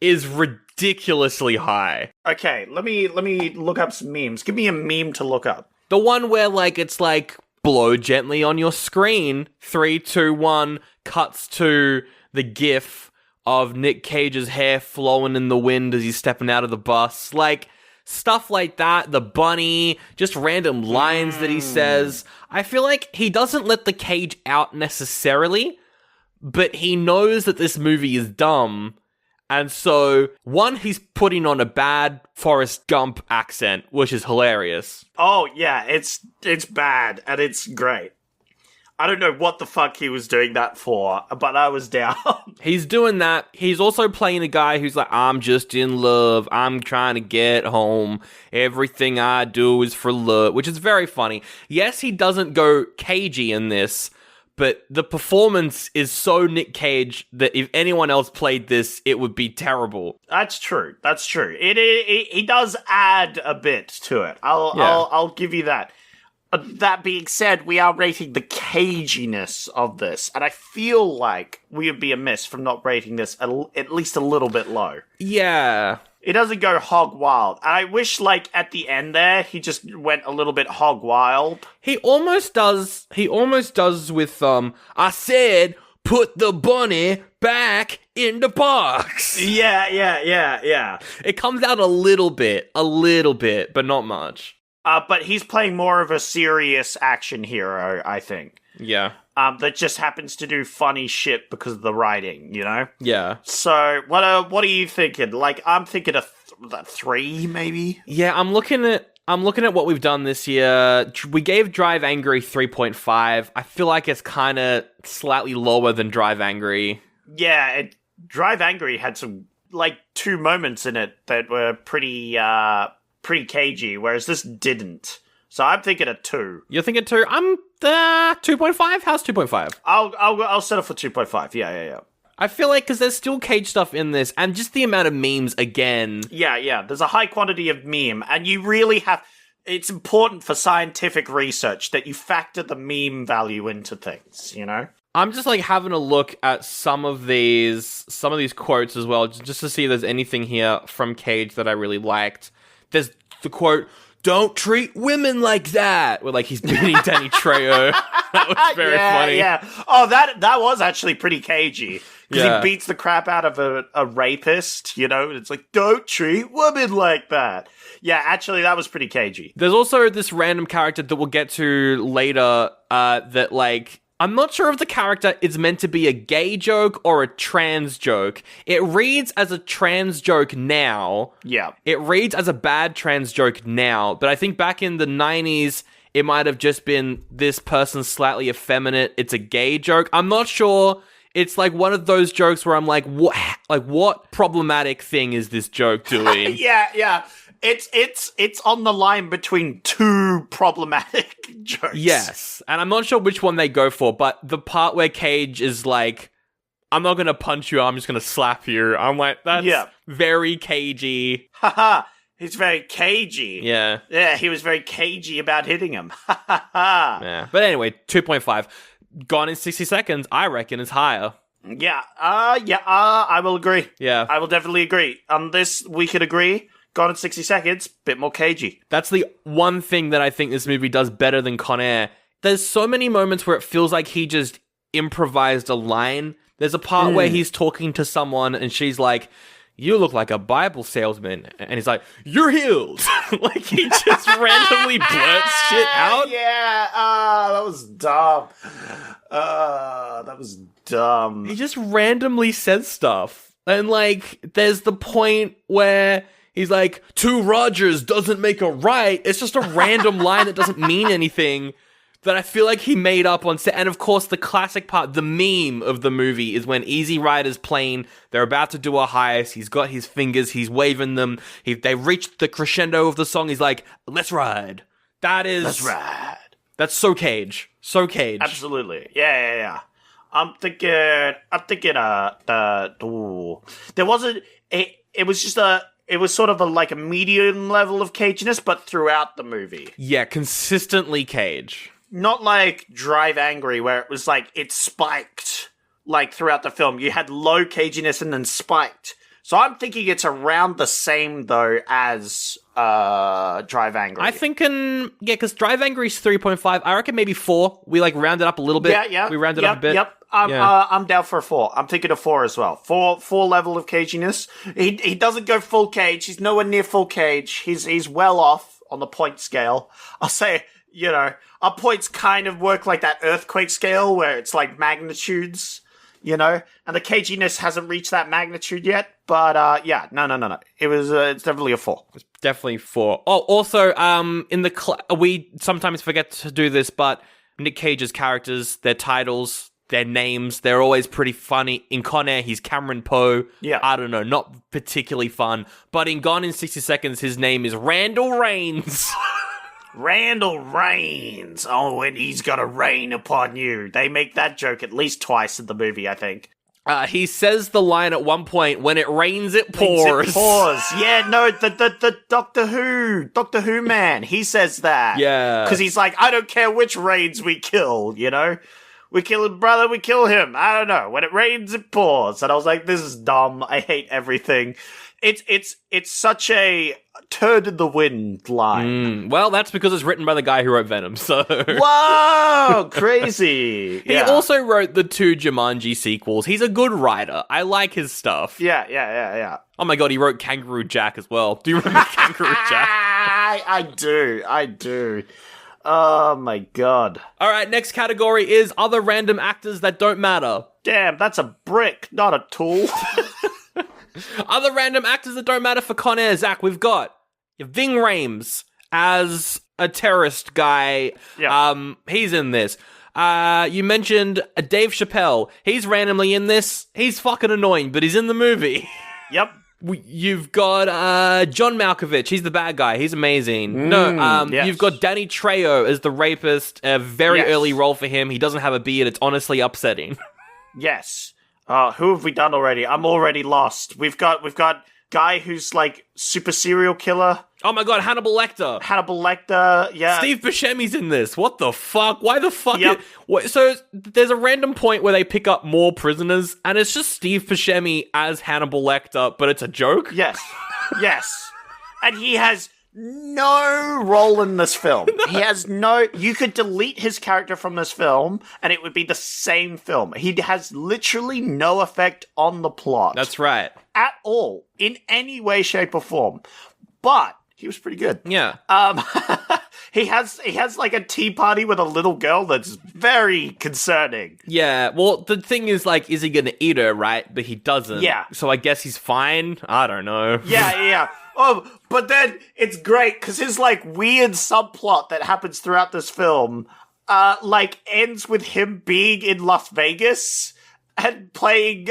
is ridiculously high. Okay, let me look up some memes. Give me a meme to look up. The one where, like, it's like, blow gently on your screen, 3, 2, 1, cuts to the gif of Nic Cage's hair flowing in the wind as he's stepping out of the bus. Like, stuff like that, the bunny, just random lines that he says. I feel like he doesn't let the Cage out necessarily, but he knows that this movie is dumb. And so, one, he's putting on a bad Forrest Gump accent, which is hilarious. Oh, yeah, it's bad, and it's great. I don't know what the fuck he was doing that for, but I was down. He's doing that. He's also playing a guy who's like, I'm just in love. I'm trying to get home. Everything I do is for love, which is very funny. Yes, he doesn't go cagey in this, but the performance is so Nic Cage that if anyone else played this, it would be terrible. That's true. That's true. He does add a bit to it. I'll give you that. That being said, we are rating the caginess of this, and I feel like we would be amiss from not rating this at least a little bit low. Yeah. It doesn't go hog wild. And I wish, like, at the end there, he just went a little bit hog wild. He almost does with, I said, put the bunny back in the box. Yeah. It comes out a little bit, but not much. But he's playing more of a serious action hero, I think. Yeah. That just happens to do funny shit because of the writing, you know? Yeah. So, what are you thinking? Like, I'm thinking a 3, maybe? Yeah, I'm looking at what we've done this year. We gave Drive Angry 3.5. I feel like it's kind of slightly lower than Drive Angry. Yeah, Drive Angry had some, like, 2 moments in it that were pretty cagey, whereas this didn't. So I'm thinking a 2. You're thinking 2? I'm 2.5? How's 2.5? I'll settle for 2.5. Yeah. I feel like because there's still Cage stuff in this, and just the amount of memes again. Yeah. There's a high quantity of meme, and you really have. It's important for scientific research that you factor the meme value into things. You know. I'm just like having a look at some of these quotes as well, just to see if there's anything here from Cage that I really liked. There's the quote, "Don't treat women like that," where like he's beating Danny Trejo. That was very funny. Yeah. Oh, that was actually pretty cagey. Because Yeah. he beats the crap out of a rapist, you know? It's like, don't treat women like that. Yeah, actually, that was pretty cagey. There's also this random character that we'll get to later that, like, I'm not sure if the character is meant to be a gay joke or a trans joke. It reads as a trans joke now. Yeah. It reads as a bad trans joke now, but I think back in the 90s, it might have just been this person's slightly effeminate. It's a gay joke. I'm not sure. It's like one of those jokes where I'm like, what problematic thing is this joke doing? Yeah. It's on the line between 2 problematic jokes. Yes, and I'm not sure which one they go for, but the part where Cage is like, I'm not gonna punch you, I'm just gonna slap you. I'm like, that's very cagey. Haha, he's very cagey. Yeah. Yeah, he was very cagey about hitting him. Ha ha ha. Yeah. But anyway, 2.5. Gone in 60 Seconds, I reckon, is higher. Yeah, I will agree. Yeah. I will definitely agree. On this, we could agree. Gone in 60 Seconds, bit more cagey. That's the one thing that I think this movie does better than Con Air. There's so many moments where it feels like he just improvised a line. There's a part where he's talking to someone and she's like, "You look like a Bible salesman." And he's like, "You're healed." Like, he just randomly blurts shit out. Yeah, that was dumb. That was dumb. He just randomly says stuff. And, like, there's the point where he's like, "Two Rogers doesn't make a right." It's just a random line that doesn't mean anything that I feel like he made up on set. And, of course, the classic part, the meme of the movie, is when Easy Rider's plane, they're about to do a heist, he's got his fingers, he's waving them, they reached the crescendo of the song, he's like, "Let's ride." Let's ride. That's so Cage. So Cage. Absolutely. Yeah. I'm thinking, there wasn't, it was just it was sort of like a medium level of caginess, but throughout the movie. Yeah, consistently Cage. Not like Drive Angry, where it was like, it spiked, like, throughout the film. You had low caginess and then spiked. So I'm thinking it's around the same, though, as Drive Angry. I think, because Drive Angry is 3.5. I reckon maybe 4. We, like, rounded up a little bit. Yeah. We rounded up a bit. Yep. I'm down for a 4. I'm thinking a 4 as well. 4 level of caginess. He doesn't go full Cage. He's nowhere near full Cage. He's well off on the point scale. I'll say, you know, our points kind of work like that earthquake scale where it's like magnitudes, you know, and the caginess hasn't reached that magnitude yet. But yeah, no. It's definitely a 4. It's definitely 4. Oh, also, we sometimes forget to do this, but Nic Cage's characters, their titles, their names, they're always pretty funny. In Con Air, he's Cameron Poe. Yeah. I don't know, not particularly fun. But in Gone in 60 Seconds, his name is Randall Raines. Randall Raines. Oh, and he's gonna rain upon you. They make that joke at least twice in the movie, I think. He says the line at one point, "When it rains, it pours." It pours. Yeah, no, the Doctor Who man, he says that. Yeah. Because he's like, I don't care which rains we kill, you know? We kill his brother, we kill him. I don't know. When it rains, it pours. And I was like, this is dumb. I hate everything. It's such a turd in the wind line. Well, that's because it's written by the guy who wrote Venom, so... Whoa! Crazy. He also wrote the 2 Jumanji sequels. He's a good writer. I like his stuff. Yeah. Oh my god, he wrote Kangaroo Jack as well. Do you remember Kangaroo Jack? I do. Oh my god. Alright, next category is other random actors that don't matter. Damn, that's a brick, not a tool. Other random actors that don't matter for Con Air, Zach, we've got Ving Rhames as a terrorist guy. Yeah. He's in this. You mentioned Dave Chappelle. He's randomly in this. He's fucking annoying, but he's in the movie. Yep. You've got John Malkovich. He's the bad guy. He's amazing. Yes. You've got Danny Trejo as the rapist. A very early role for him. He doesn't have a beard. It's honestly upsetting. Yes. Who have we done already? I'm already lost. We've got guy who's like super serial killer. Oh my god, Hannibal Lecter. Yeah. Steve Steve Buscemi's in this. What the fuck? Why the fuck? Yep. So there's a random point where they pick up more prisoners, and it's just Steve Buscemi as Hannibal Lecter, but it's a joke. Yes. And he has no role in this film. He has no... You could delete his character from this film, and it would be the same film. He has literally no effect on the plot. That's right. At all. In any way, shape, or form. But he was pretty good. Yeah. He has like a tea party with a little girl that's very concerning. Yeah, well, the thing is, like, is he gonna eat her, right? But he doesn't. Yeah. So I guess he's fine. I don't know. Yeah. Oh, but then it's great because his like weird subplot that happens throughout this film, like ends with him being in Las Vegas and playing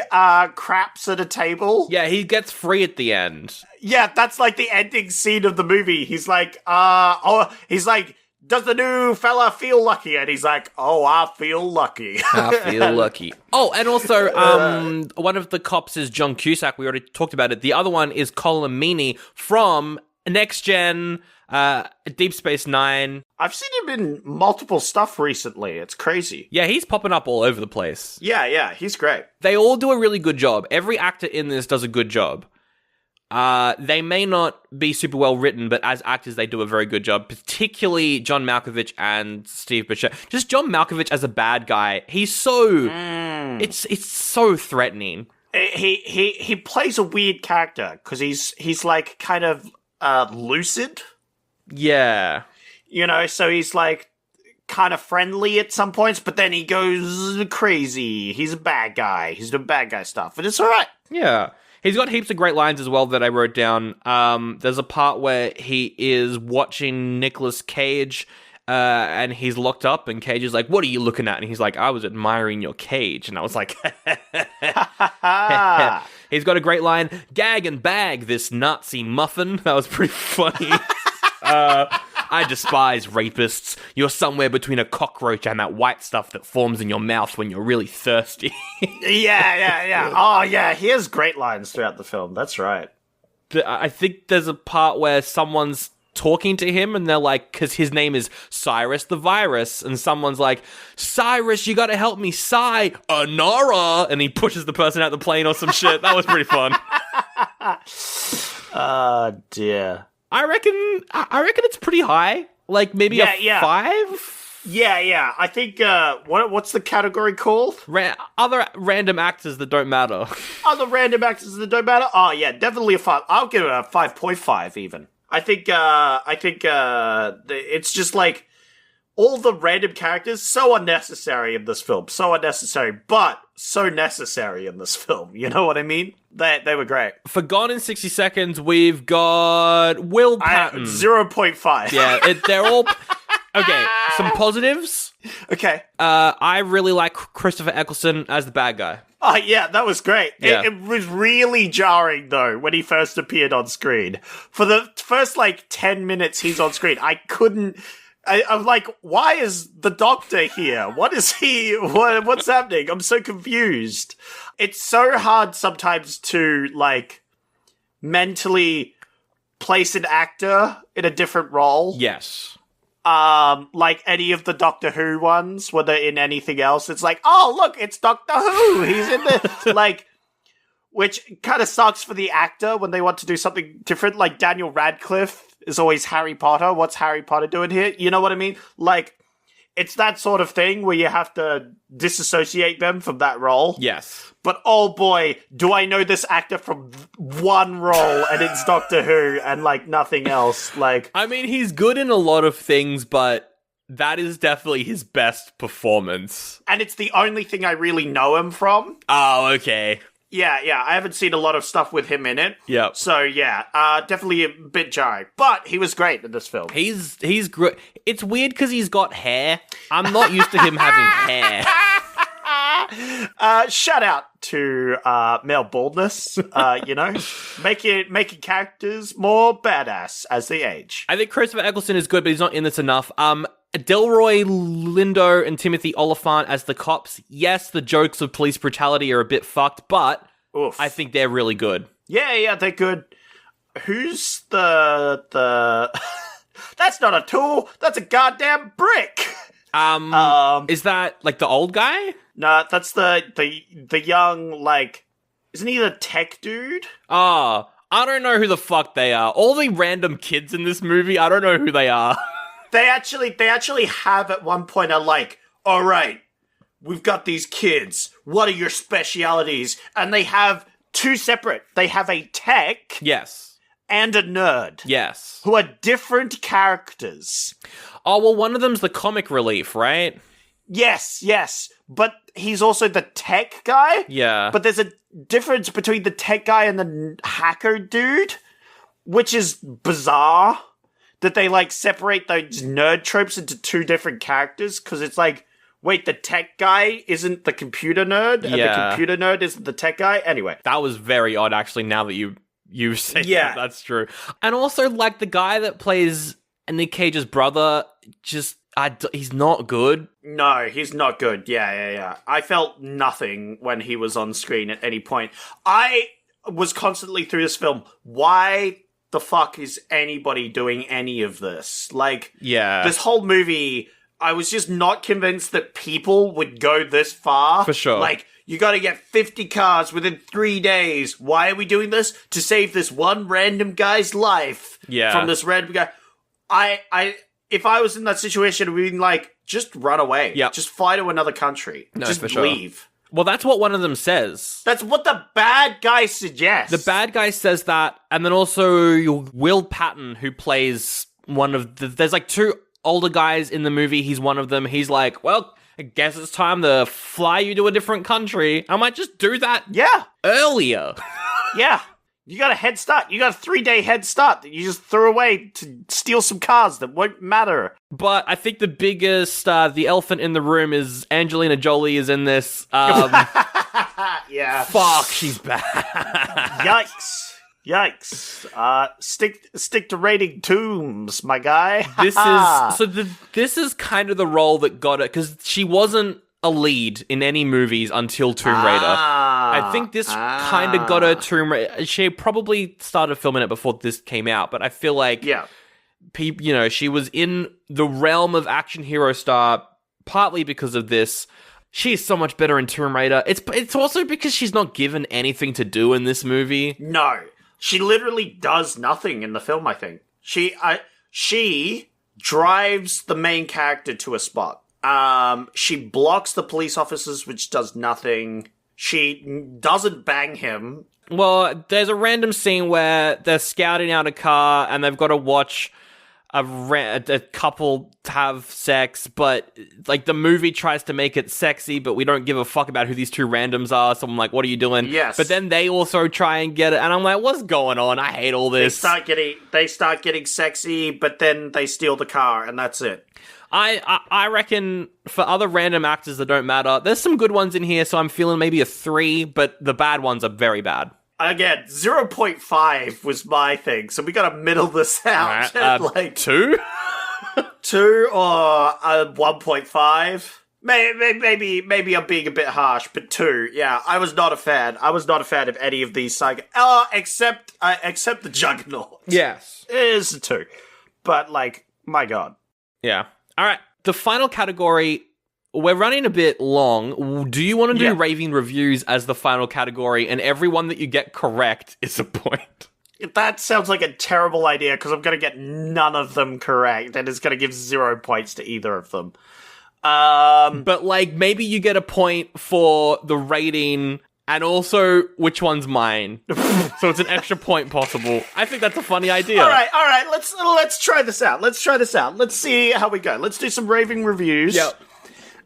craps at a table. Yeah, he gets free at the end. Yeah, that's like the ending scene of the movie. He's like, does the new fella feel lucky? And he's like, oh, I feel lucky. I feel lucky. Oh, and also, one of the cops is John Cusack. We already talked about it. The other one is Colin Meaney from Next Gen, Deep Space Nine. I've seen him in multiple stuff recently. It's crazy. Yeah, he's popping up all over the place. Yeah, he's great. They all do a really good job. Every actor in this does a good job. They may not be super well written, but as actors, they do a very good job. Particularly John Malkovich and Steve Buscemi. Just John Malkovich as a bad guy. He's so it's so threatening. He plays a weird character because he's like kind of lucid. Yeah, you know. So he's like kind of friendly at some points, but then he goes crazy. He's a bad guy. He's doing bad guy stuff, and it's all right. Yeah. He's got heaps of great lines as well that I wrote down. There's a part where he is watching Nicolas Cage, and he's locked up, and Cage is like, what are you looking at? And he's like, I was admiring your cage. And I was like, he's got a great line, gag and bag this Nazi muffin. That was pretty funny. I despise rapists. You're somewhere between a cockroach and that white stuff that forms in your mouth when you're really thirsty. Yeah. Oh, yeah. He has great lines throughout the film. That's right. I think there's a part where someone's talking to him and they're like, because his name is Cyrus the Virus, and someone's like, Cyrus, you gotta help me, Anara, and he pushes the person out the plane or some shit. That was pretty fun. Oh, dear. I reckon it's pretty high. Like maybe a 5? Yeah. I think what's the category called? Other random actors that don't matter. Other random actors that don't matter? Oh yeah, definitely a 5. I'll give it a 5.5 even. I think it's just like all the random characters so unnecessary in this film. So unnecessary, but so necessary in this film. You know what I mean? They were great. For Gone in 60 Seconds, we've got Will Patton. 0.5. Yeah, they're all... Okay, some positives. Okay. I really like Christopher Eccleston as the bad guy. Oh, yeah, that was great. Yeah. It was really jarring, though, when he first appeared on screen. For the first, 10 minutes he's on screen, I couldn't... I'm like, why is the doctor here? What is he? What's happening? I'm so confused. It's so hard sometimes to, mentally place an actor in a different role. Yes. Like any of the Doctor Who ones, whether in anything else, it's like, oh, look, it's Doctor Who. He's in the, which kind of sucks for the actor when they want to do something different. Like Daniel Radcliffe is always Harry Potter. What's Harry Potter doing here? You know what I mean? Like, it's that sort of thing where you have to disassociate them from that role. Yes. But oh boy, do I know this actor from one role, and it's Doctor Who, and like nothing else. Like, I mean, he's good in a lot of things, but that is definitely his best performance. and it's the only thing I really know him from. Oh, okay. Yeah, I haven't seen a lot of stuff with him in it. Yep. So yeah, definitely a bit jarring. But he was great in this film. He's great. It's weird because he's got hair. I'm not used to him having hair. Shout out to male baldness. Making characters more badass as they age. I think Christopher Eccleston is good, but he's not in this enough. Delroy Lindo and Timothy Oliphant as the cops. Yes, the jokes of police brutality are a bit fucked, but Oof. I think they're really good. Yeah, they're good. Who's the That's not a tool. That's a goddamn brick. Is that like the old guy? No, that's the young, like, isn't he the tech dude? I don't know who the fuck they are. All the random kids in this movie, I don't know who they are. They actually have at one point are like, all right, we've got these kids. What are your specialities? And they have two separate. They have a tech Yes. and a nerd. Yes. Who are different characters. Oh, well, one of them's the comic relief, right? Yes. But he's also the tech guy. Yeah. But there's a difference between the tech guy and the hacker dude, which is bizarre. That they, like, separate those nerd tropes into two different characters, because it's like, wait, the tech guy isn't the computer nerd, and the computer nerd isn't the tech guy? Anyway. That was very odd, actually, now that you say Yeah. that's true. And also, like, the guy that plays Nic Cage's brother, he's not good. No, he's not good. Yeah. I felt nothing when he was on screen at any point. I was constantly through this film, why the fuck is anybody doing any of this? Like, Yeah. this whole movie, I was just not convinced that people would go this far. For sure. Like, you gotta get 50 cars within 3 days. Why are we doing this? To save this one random guy's life. Yeah. From this random guy. If I was in that situation, I would be like, just run away. Yep. Just fly to another country. No, just for sure. leave. Well, that's what one of them says. That's what the bad guy suggests. The bad guy says that, and then also Will Patton, who plays one of there's like two older guys in the movie. He's one of them. He's like, well, I guess it's time to fly you to a different country. I might just do that Yeah. earlier. Yeah. You got a head start. You got a 3-day head start that you just threw away to steal some cars that won't matter. But I think the biggest, the elephant in the room is Angelina Jolie is in this. Yeah. Fuck, she's bad. Yikes. Stick to raiding tombs, my guy. This is kind of the role that got it, because she wasn't a lead in any movies until Tomb Raider. I think this kind of got her Tomb Raider. She probably started filming it before this came out, but I feel like she was in the realm of action hero star partly because of this. She's so much better in Tomb Raider. It's also because she's not given anything to do in this movie. No. She literally does nothing in the film, I think. She drives the main character to a spot. She blocks the police officers, which does nothing. She doesn't bang him. Well, there's a random scene where they're scouting out a car and they've got to watch a couple have sex, but like the movie tries to make it sexy, but we don't give a fuck about who these two randoms are. So I'm like, what are you doing? Yes. But then they also try and get it, and I'm like, what's going on? I hate all this. They start getting sexy, but then they steal the car, and that's it. I reckon for other random actors that don't matter, there's some good ones in here, so I'm feeling maybe a 3, but the bad ones are very bad. Again, 0.5 was my thing, so we gotta middle this out. Right, 2? 2 or 1.5? Maybe I'm being a bit harsh, but 2. Yeah, I was not a fan. I was not a fan of any of these except the Juggernaut. Yes. It is a 2. But, like, my god. Yeah. All right. The final category we're running a bit long. Do you want to do Yeah. raving reviews as the final category, and everyone that you get correct is a point? That sounds like a terrible idea because I'm going to get none of them correct, and it's going to give 0 points to either of them. But, like, maybe you get a point for the rating and also which one's mine. So it's an extra point possible. I think that's a funny idea. All right. Let's try this out. Let's see how we go. Let's do some raving reviews. Yep.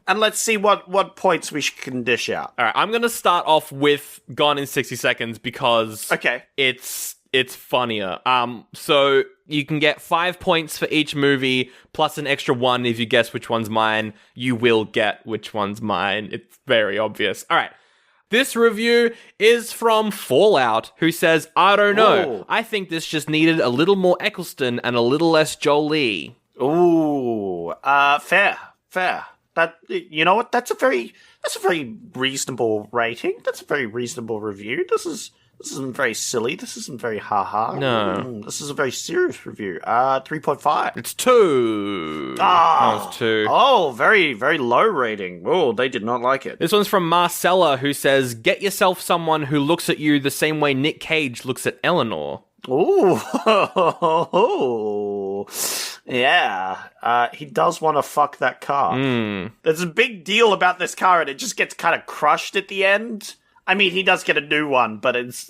And let's see what points we can dish out. All right, I'm going to start off with Gone in 60 Seconds because Okay. it's funnier. So you can get 5 points for each movie, plus an extra 1 if you guess which one's mine. You will get which one's mine. It's very obvious. All right. This review is from Fallout, who says, I don't know. Ooh. I think this just needed a little more Eccleston and a little less Jolie. Ooh, fair. That, you know what? That's a very reasonable rating. That's a very reasonable review. This isn't very silly. This isn't very ha-ha. No. This is a very serious review. 3.5. It's 2. Ah. That was 2. Oh, very, very low rating. Oh, they did not like it. This one's from Marcella, who says, get yourself someone who looks at you the same way Nic Cage looks at Eleanor. Ooh. Yeah. He does want to fuck that car. There's a big deal about this car, and it just gets kind of crushed at the end. I mean, he does get a new one, but it's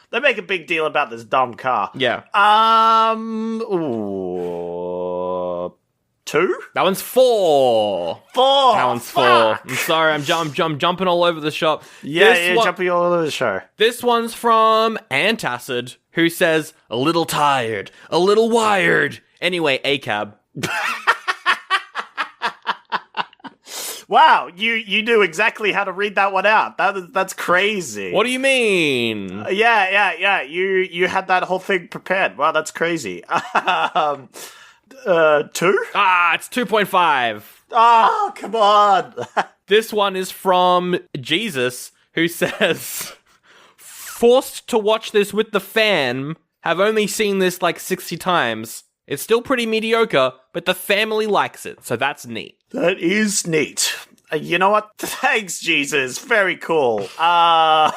they make a big deal about this dumb car. Yeah. Ooh. 2? That one's 4. 4. That one's 4. Fuck. I'm sorry, I'm jumping all over the shop. Yeah, jumping all over the show. This one's from Antacid, who says, a little tired, a little wired. Anyway, ACAB. Wow, you knew exactly how to read that one out. That's crazy. What do you mean? Yeah. You had that whole thing prepared. Wow, that's crazy. 2? It's 2.5. Oh, come on. This one is from Jesus, who says, forced to watch this with the fam, have only seen this like 60 times. It's still pretty mediocre, but the family likes it, so that's neat. That is neat. You know what? Thanks, Jesus. Very cool. I'm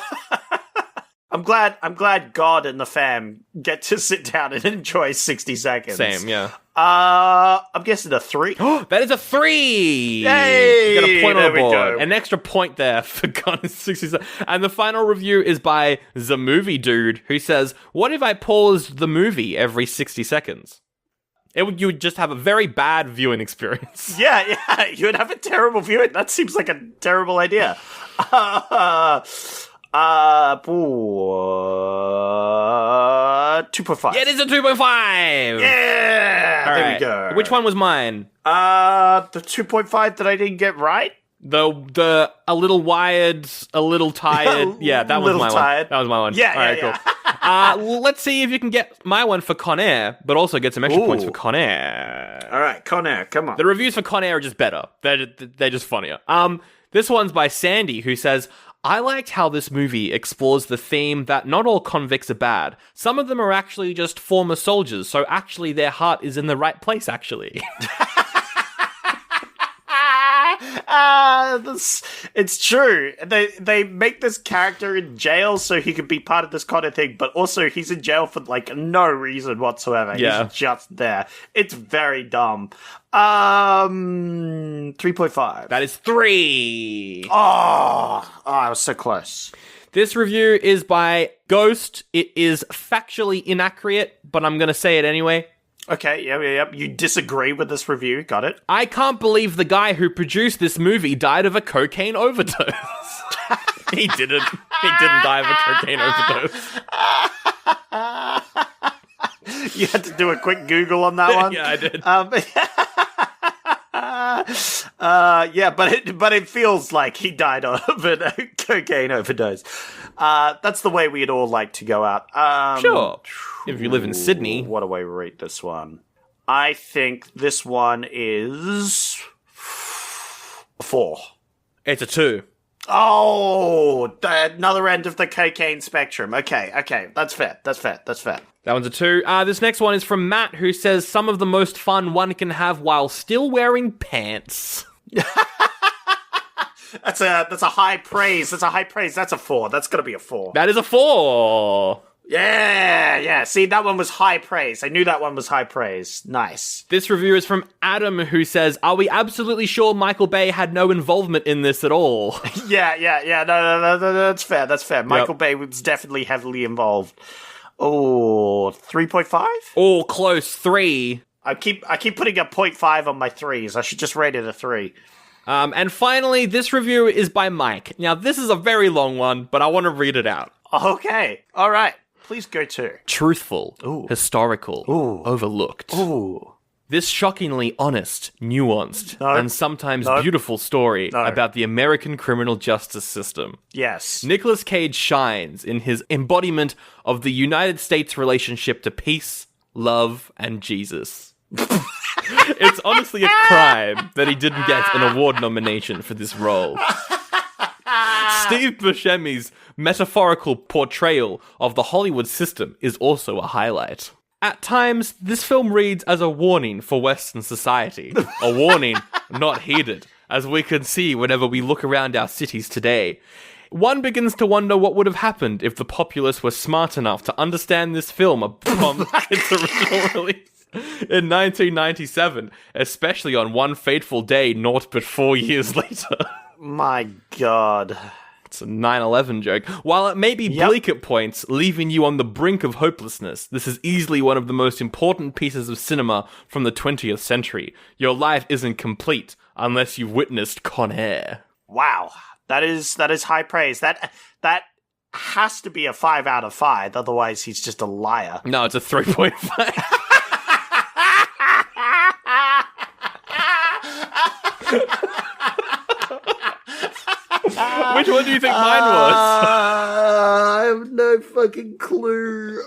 glad God and the fam get to sit down and enjoy 60 seconds. Same, yeah. I'm guessing a 3. That is a 3! Yay! You get a point on There the we board. go. An extra point there for Gone in 60 Seconds. And the final review is by The Movie Dude, who says, what if I paused the movie every 60 seconds? You would just have a very bad viewing experience. Yeah, you would have a terrible viewing. That seems like a terrible idea. 2.5. Yeah, it is a 2.5! Yeah! All There right. we go. Which one was mine? The 2.5 that I didn't get right? The a little wired, a little tired. Yeah, that was Little my tired. one. That was my one. Yeah, All right, yeah, cool. Let's see if you can get my one for Con Air, but also get some extra points for Con Air. All right, Con Air, come on. The reviews for Con Air are just better. They're just funnier. This one's by Sandy, who says, I liked how this movie explores the theme that not all convicts are bad. Some of them are actually just former soldiers, so actually their heart is in the right place, actually. It's true. They make this character in jail so he can be part of this kind of thing, but also he's in jail for like no reason whatsoever. Yeah. He's just there. It's very dumb. 3.5. That is 3. Oh, I was so close. This review is by Ghost. It is factually inaccurate, but I'm going to say it anyway. Okay, yep. You disagree with this review. Got it. I can't believe the guy who produced this movie died of a cocaine overdose. He didn't. He didn't die of a cocaine overdose. You had to do a quick Google on that one. Yeah, I did. Yeah, but it feels like he died of a cocaine overdose. That's the way we'd all like to go out. Sure. If you live in Sydney. What do I rate this one? I think this one is 4. It's a 2. Oh, the another end of the cocaine spectrum. Okay, that's fair. That one's a 2. This next one is from Matt, who says some of the most fun one can have while still wearing pants. That's a high praise. That's a high praise. That's a 4. That's gonna be a 4. That is a 4. Yeah. See, that one was high praise. I knew that one was high praise. Nice. This review is from Adam, who says, "Are we absolutely sure Michael Bay had no involvement in this at all?" Yeah. No, that's fair. That's fair. Michael Bay was definitely heavily involved. Oh, 3.5? Oh, close. 3. I keep putting a 0.5 on my 3s. I should just rate it a 3. And finally, this review is by Mike. Now, this is a very long one, but I want to read it out. Okay. All right. Please go to. Truthful, Ooh. historical, Ooh. overlooked. Ooh. This shockingly honest, nuanced, No. and sometimes No. beautiful story No. about the American criminal justice system. Yes. Nicolas Cage shines in his embodiment of the United States relationship to peace, love, and Jesus. It's honestly a crime that he didn't get an award nomination for this role. Steve Buscemi's metaphorical portrayal of the Hollywood system is also a highlight. At times, this film reads as a warning for Western society. A warning not heeded, as we can see whenever we look around our cities today. One begins to wonder what would have happened if the populace were smart enough to understand this film upon its original release in 1997, especially on one fateful day, naught but 4 years later. My God. It's a 9/11 joke. While it may be bleak at points, leaving you on the brink of hopelessness, this is easily one of the most important pieces of cinema from the 20th century. Your life isn't complete unless you've witnessed Con Air. Wow. That is high praise. That has to be a 5 out of 5. Otherwise, he's just a liar. No, it's a 3.5. Which one do you think mine was? I have no fucking clue.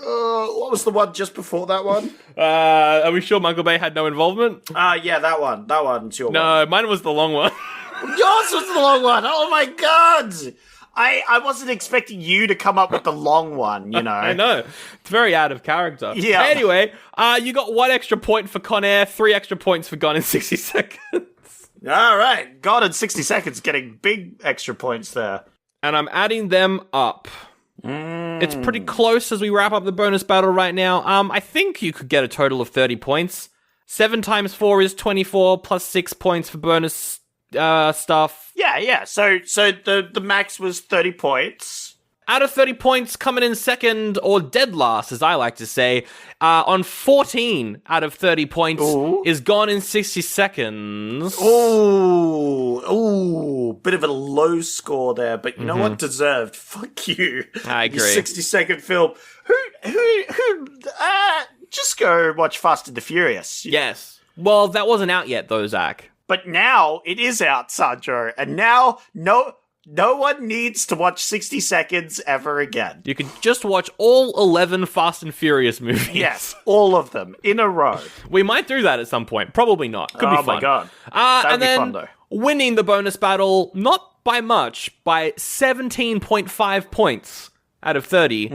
What was the one just before that one? Are we sure Michael Bay had no involvement? Yeah, that one. That one's your one. No, mine was the long one. Yours was the long one. Oh my God. I wasn't expecting you to come up with the long one, you know. I know. It's very out of character. Yeah. Anyway, you got 1 extra point for Con Air, 3 extra points for Gone in 60 Seconds. All right. God in 60 seconds getting big extra points there. And I'm adding them up. It's pretty close as we wrap up the bonus battle right now. I think you could get a total of 30 points. 7 times 4 is 24, plus 6 points for bonus stuff. Yeah. So the max was 30 points. Out of 30 points, coming in second, or dead last, as I like to say, on 14 out of 30 points, is Gone in 60 Seconds. Ooh, bit of a low score there, but you know what? Deserved. Fuck you. I agree. You 60-second film. Who, just go watch Fast and the Furious. Yes. Well, that wasn't out yet, though, Zach. But now it is out, Sandro, and now no one needs to watch 60 seconds ever again. You can just watch all 11 Fast and Furious movies. Yes, all of them in a row. We might do that at some point. Probably not. Could be fun. Oh my God. That'd and be then fun, though. Winning the bonus battle, not by much, by 17.5 points out of 30,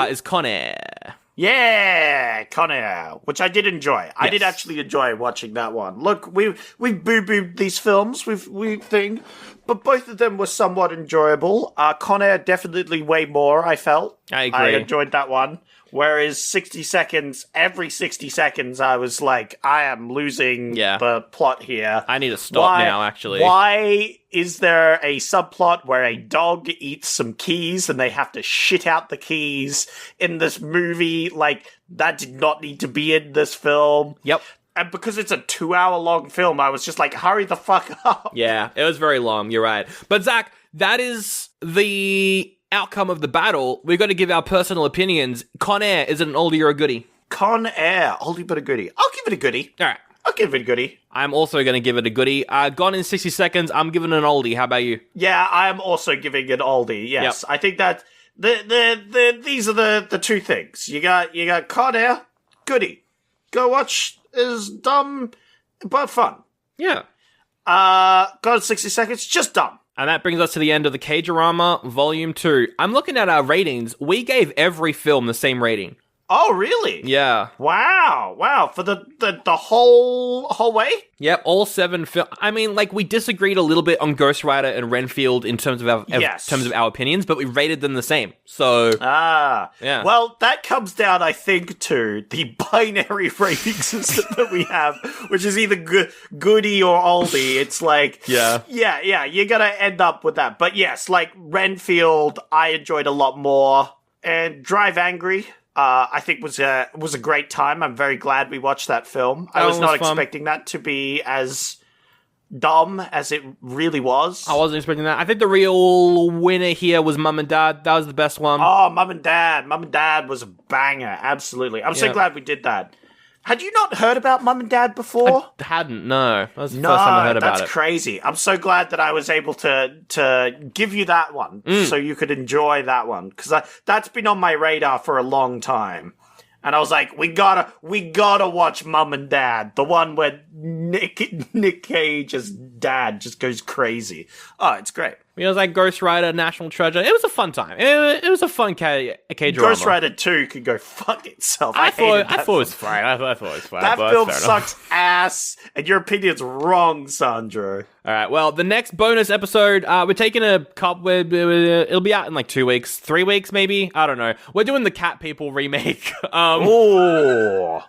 is Con Air. Yeah, Con Air, which I did enjoy. I did actually enjoy watching that one. Look, we've boo-booed these films, we think, but both of them were somewhat enjoyable. Con Air definitely way more, I felt. I agree. I enjoyed that one. Whereas 60 seconds, every 60 seconds, I was like, I am losing the plot here. I need to stop now, actually. Why is there a subplot where a dog eats some keys and they have to shit out the keys in this movie? Like, that did not need to be in this film. Yep. And because it's a 2-hour-long film, I was just like, hurry the fuck up. Yeah, it was very long, you're right. But Zach, that is the outcome of the battle. We're going to give our personal opinions. Con Air, is it an oldie or a goodie? Con Air, oldie but a goodie. I'll give it a goodie. All right. I'll give it a goodie. I'm also going to give it a goodie. Gone in 60 seconds, I'm giving it an oldie. How about you? Yeah, I'm also giving it oldie, yes. Yep. I think that these are the two things. You got Con Air, goodie. Go watch, is dumb but fun. Yeah. Gone in 60 seconds, just dumb. And that brings us to the end of the Cagerama Volume 2. I'm looking at our ratings. We gave every film the same rating. Oh, really? Yeah. Wow. For the whole way? Yep, all 7 films. I mean, like, we disagreed a little bit on Ghost Rider and Renfield in terms of our opinions, but we rated them the same. So, yeah. Well, that comes down, I think, to the binary rating system that we have, which is either Goodie or Oldie. It's like, yeah, you're gonna end up with that. But yes, like Renfield, I enjoyed a lot more, and Drive Angry. I think was a great time. I'm very glad we watched that film. I was not expecting that to be as dumb as it really was. I wasn't expecting that. I think the real winner here was Mum and Dad. That was the best one. Oh, Mum and Dad. Mum and Dad was a banger. Absolutely. I'm so glad we did that. Had you not heard about Mum and Dad before? I hadn't, no. That was the first time I heard about it. That's crazy. I'm so glad that I was able to give you that one so you could enjoy that one. Because that's been on my radar for a long time. And I was like, we gotta watch Mum and Dad. The one where Nic Cage's dad just goes crazy. Oh, it's great. It was like Ghost Rider, National Treasure. It was a fun time. It was a fun Cage drama. Ghost Rider 2 could go fuck itself. I thought it was fine. I thought it was fine. That film sucks ass, and your opinion's wrong, Sandro. All right, well, the next bonus episode, we're taking a cup. It'll be out in like 2 weeks, 3 weeks maybe. I don't know. We're doing the Cat People remake. Oh,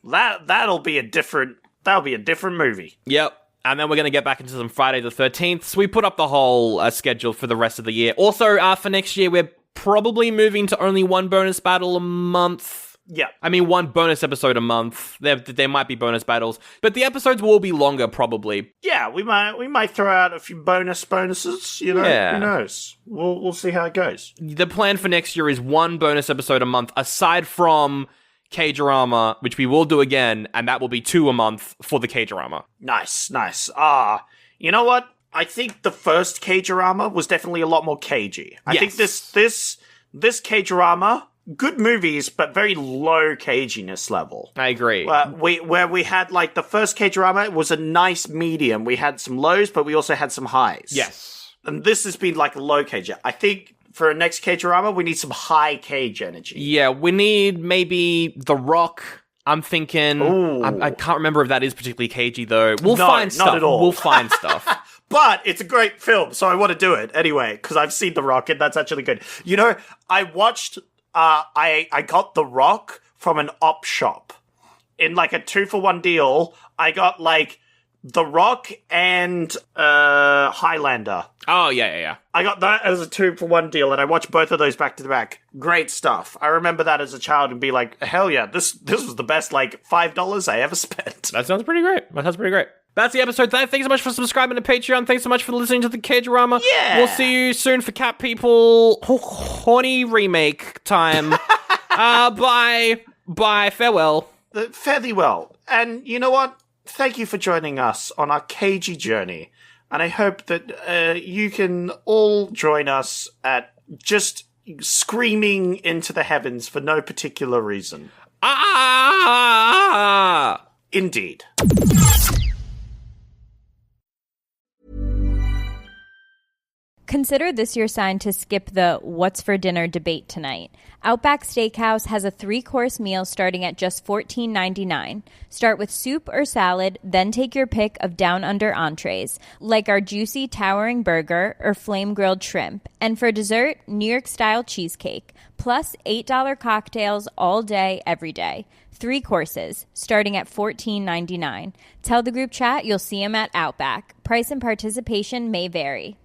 that'll be a different movie. Yep. And then we're going to get back into some Friday the 13th. So we put up the whole schedule for the rest of the year. Also, for next year, we're probably moving to only one bonus battle a month. Yeah. I mean, one bonus episode a month. There might be bonus battles, but the episodes will be longer, probably. Yeah, we might throw out a few bonuses, you know? Yeah. Who knows? We'll see how it goes. The plan for next year is one bonus episode a month, aside from Cage-orama, which we will do again, and that will be 2 a month for the Cage-orama. Nice. You know what? I think the first Cage-orama was definitely a lot more cagey. I think this Cage-orama, good movies, but very low caginess level. I agree. Where we had, like, the first Cage-orama was a nice medium. We had some lows, but we also had some highs. Yes. And this has been, like, a low cage. I think for a next Cage-orama, we need some high cage energy. Yeah, we need maybe The Rock. I'm thinking... I can't remember if that is particularly cagey, though. We'll find stuff. Not at all. We'll find stuff. But it's a great film, so I want to do it anyway, because I've seen The Rock, and that's actually good. You know, I watched... I got The Rock from an op shop. In, like, a 2-for-1 deal, I got, like, The Rock and Highlander. Oh, yeah. I got that as a 2-for-1 deal, and I watched both of those back to back. Great stuff. I remember that as a child and be like, hell yeah, this was the best, like, $5 I ever spent. That sounds pretty great. That's the episode. Thanks so much for subscribing to Patreon. Thanks so much for listening to the Cage-orama. Yeah. We'll see you soon for Cat People horny remake time. Bye. Farewell. Fare thee well. And you know what? Thank you for joining us on our cagey journey. And I hope that you can all join us at just screaming into the heavens for no particular reason. Indeed. Consider this your sign to skip the what's for dinner debate tonight. Outback Steakhouse has a 3-course meal starting at just $14.99. Start with soup or salad, then take your pick of down-under entrees, like our juicy towering burger or flame-grilled shrimp. And for dessert, New York-style cheesecake, plus $8 cocktails all day, every day. 3 courses, starting at $14.99. Tell the group chat you'll see them at Outback. Price and participation may vary.